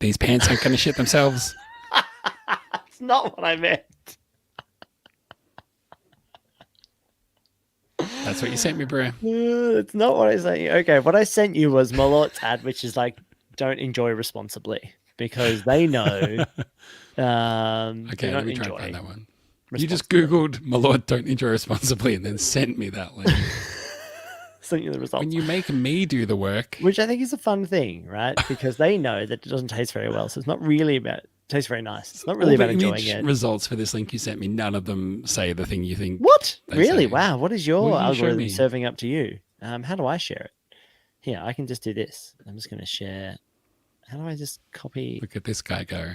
These pants aren't going to shit themselves. That's not what I meant. That's what you sent me, bro. It's not what I sent you. Okay, what I sent you was Malort's ad, which is like, don't enjoy responsibly, because they know. Okay, let me try and find that one. You just Googled Malort don't enjoy responsibly and then sent me that link. Sent you the results. When you make me do the work. Which I think is a fun thing, right? Because they know that it doesn't taste very well. So it's not really about, it tastes very nice. It's not really about enjoying it. Results for this link you sent me, none of them say the thing you think. What? Really? Say. Wow. What is your algorithm me? serving up to you? How do I share it? Here, I can just do this. I'm just going to share. How do I just copy? Look at this guy go.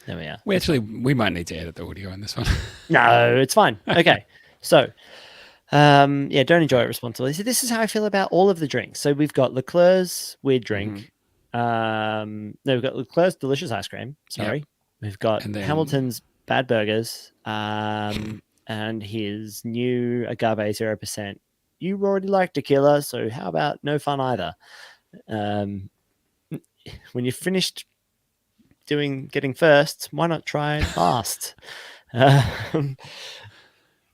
There we are. We might need to edit the audio on this one. No, it's fine. Okay. So, don't enjoy it responsibly. So this is how I feel about all of the drinks. So we've got Leclerc's weird drink. No, we've got Leclerc's delicious ice cream. Sorry. Yep. We've got Hamilton's bad burgers. And his new agave 0%. You already like tequila, so how about no fun either? When you're finished getting first, why not try last? And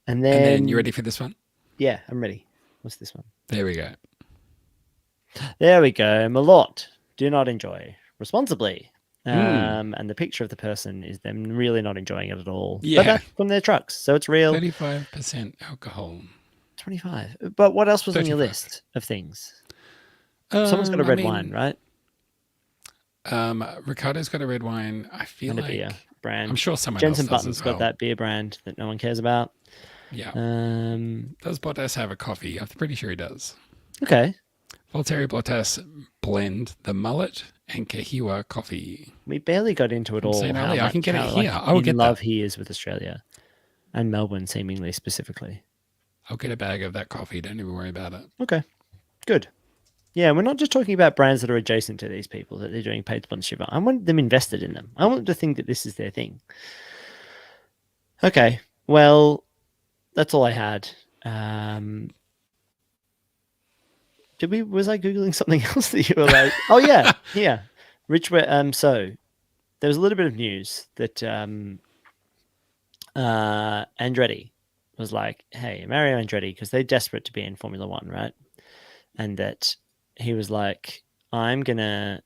then you ready for this one? Yeah, I'm ready. What's this one? There we go. There we go. Malort. Do not enjoy responsibly. Mm. And the picture of the person is them really not enjoying it at all. Yeah. But that's from their trucks, so it's real. 35% alcohol. 25. But what else was on your 35. list of things? Someone's got a red wine, right? Ricardo's got a red wine. I feel And a like beer brand. I'm sure someone Jensen else does Button's as well. got that beer brand that no one cares about. Yeah. Um, Does Bottas have a coffee? I'm pretty sure he does. okay. Valtteri Bottas blend the mullet and Kahiwa coffee. We barely got into it I'm all. saying how earlier, I can get it how, here. I will in get love that. he is with Australia and Melbourne, seemingly specifically. I'll get a bag of that coffee. Don't even worry about it. Okay, good. Yeah, we're not just talking about brands that are adjacent to these people that they're doing paid sponsorship. I want them invested in them. I want them to think that this is their thing. Okay, well, that's all I had. Was I Googling something else that you were like, oh yeah, yeah. So there was a little bit of news that Andretti was like, hey, Mario Andretti, because they're desperate to be in Formula One, right? And that he was like, I'm gonna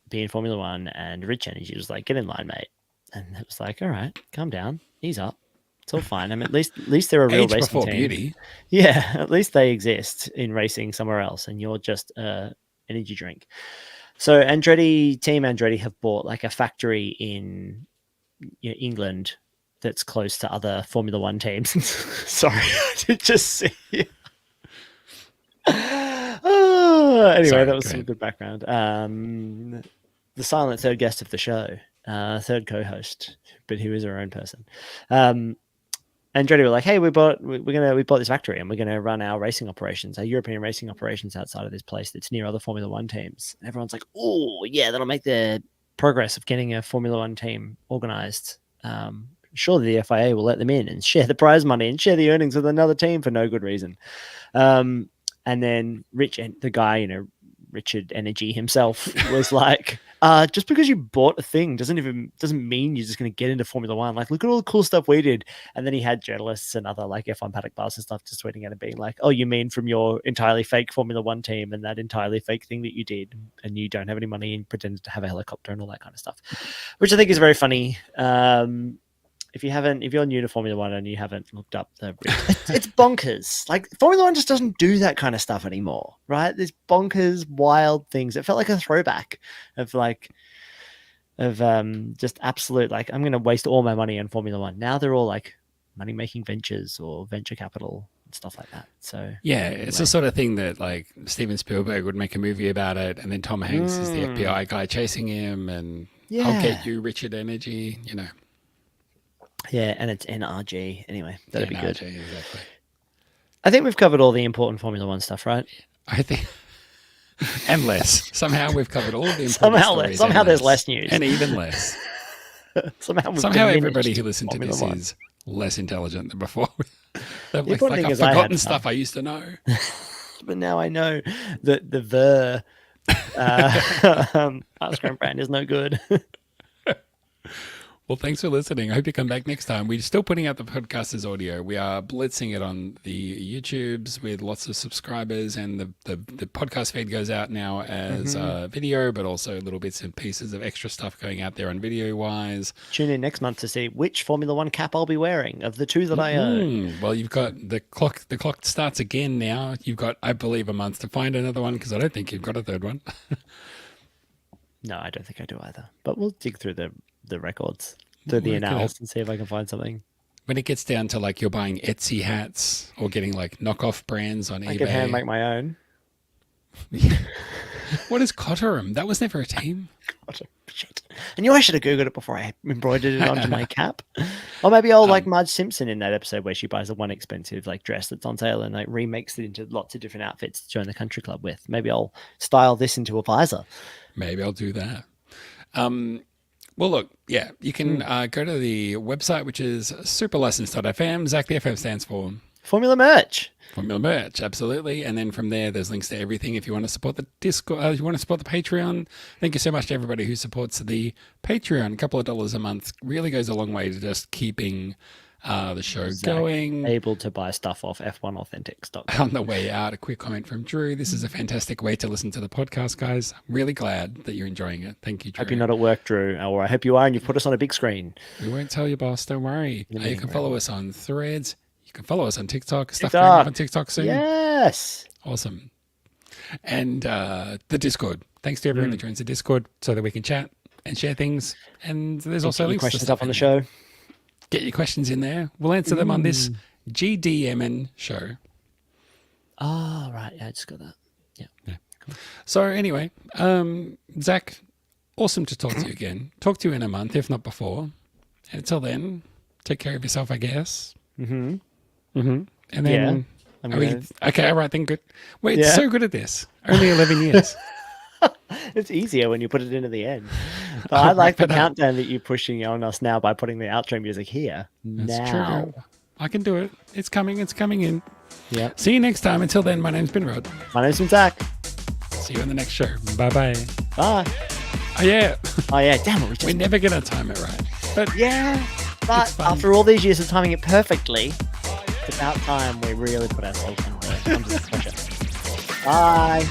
be in Formula One, and Rich Energy was like, get in line, mate. And it was like, all right, calm down, ease up. It's all fine. I mean, at least they're a real Age racing before team. beauty. Yeah, at least they exist in racing somewhere else, and you're just a energy drink. So Team Andretti have bought like a factory in England that's close to other Formula One teams. Sorry, I did just see you. Anyway, Sorry, that was go some ahead. good background. The silent third guest of the show, third co-host, but he was our own person. Andretti were like, "Hey, we bought this factory, and we're gonna run our racing operations, our European racing operations, outside of this place that's near other Formula One teams." And everyone's like, "Oh, yeah, that'll make the progress of getting a Formula One team organized. Surely the FIA will let them in and share the prize money and share the earnings with another team for no good reason." And then the guy, Richard Energy himself, was like, just because you bought a thing doesn't mean you're just going to get into Formula One. Like, look at all the cool stuff we did. And then he had journalists and other like F1 paddock bars and stuff just tweeting at him being like, oh, you mean from your entirely fake Formula One team and that entirely fake thing that you did, and you don't have any money and pretended to have a helicopter and all that kind of stuff, which I think is very funny. If you're new to Formula One and you haven't looked up it's bonkers. Like, Formula One just doesn't do that kind of stuff anymore, right? There's bonkers, wild things. It felt like a throwback of just absolute, like, I'm going to waste all my money on Formula One. Now they're all like money-making ventures or venture capital and stuff like that. So yeah, it's the sort of thing that like Steven Spielberg would make a movie about it, and then Tom Hanks is the FBI guy chasing him, and I'll get you, Richard Energy, Yeah, and it's NRG. Anyway, that'd be good. Exactly. I think we've covered all the important Formula One stuff, right? I think, and less. Somehow we've covered all of the important stories. Somehow there's less news. And even less. somehow everybody who listened to this Formula One is less intelligent than before. They've important thing I've is I had forgotten fun. stuff I used to know. But now I know that the ice cream brand is no good. Well, thanks for listening. I hope you come back next time. We're still putting out the podcast as audio. We are blitzing it on the YouTubes with lots of subscribers, and the podcast feed goes out now as video, but also little bits and pieces of extra stuff going out there on video-wise. Tune in next month to see which Formula One cap I'll be wearing of the two that I own. Well, you've got the clock. The clock starts again now. You've got, I believe, a month to find another one, because I don't think you've got a third one. No, I don't think I do either. But we'll dig through the records, through the annals, and see if I can find something. When it gets down to like you're buying Etsy hats or getting like knockoff brands on eBay. I can hand make my own. What is Cotterum? That was never a team. Shit. I knew I should have Googled it before I embroidered it onto my cap. Or maybe I'll like Marge Simpson in that episode where she buys the one expensive like dress that's on sale and like remakes it into lots of different outfits to join the country club with. Maybe I'll style this into a visor. Maybe I'll do that. Well, look, yeah, you can go to the website, which is superlicense.fm. Zach, the FM stands for Formula Merch. Formula Merch, absolutely. And then from there, there's links to everything. If you want to support the Discord, if you want to support the Patreon, thank you so much to everybody who supports the Patreon. A couple of dollars a month really goes a long way to just keeping the show Zach, going. able to buy stuff off F1authentics.com. On the way out, a quick comment from Drew. This is a fantastic way to listen to the podcast, guys. I'm really glad that you're enjoying it. Thank you, Drew. Hope you're not at work, Drew, or I hope you are and you've put us on a big screen. We won't tell you, boss. Don't worry. You can follow us on Threads. You can follow us on TikTok. Stuff going up on TikTok soon. Yes. Awesome. And the Discord. Thanks to everyone that joins the Discord so that we can chat and share things. And there's also links questions to stuff up on the show. Get your questions in there. We'll answer them on this GDMN show. Oh, right. Yeah, I just got that. Yeah. Cool. So anyway, Zach, awesome to talk to you again. Talk to you in a month, if not before. And until then, take care of yourself, I guess. Mm-hmm. And then, Yeah, okay, all right, then good. We're so good at this. Only 11 years. It's easier when you put it into the end. But I like the countdown that you're pushing on us now by putting the outro music here. That's now. true. I can do it. It's coming. It's coming in. Yeah. See you next time. Until then, my name's been Rod. My name's been Zach. See you in the next show. Bye-bye. Bye. Oh, yeah. Oh, yeah. Damn it. We're never going to time it right. But yeah. But after all these years of timing it perfectly, it's about time we really put ourselves under pressure. Bye.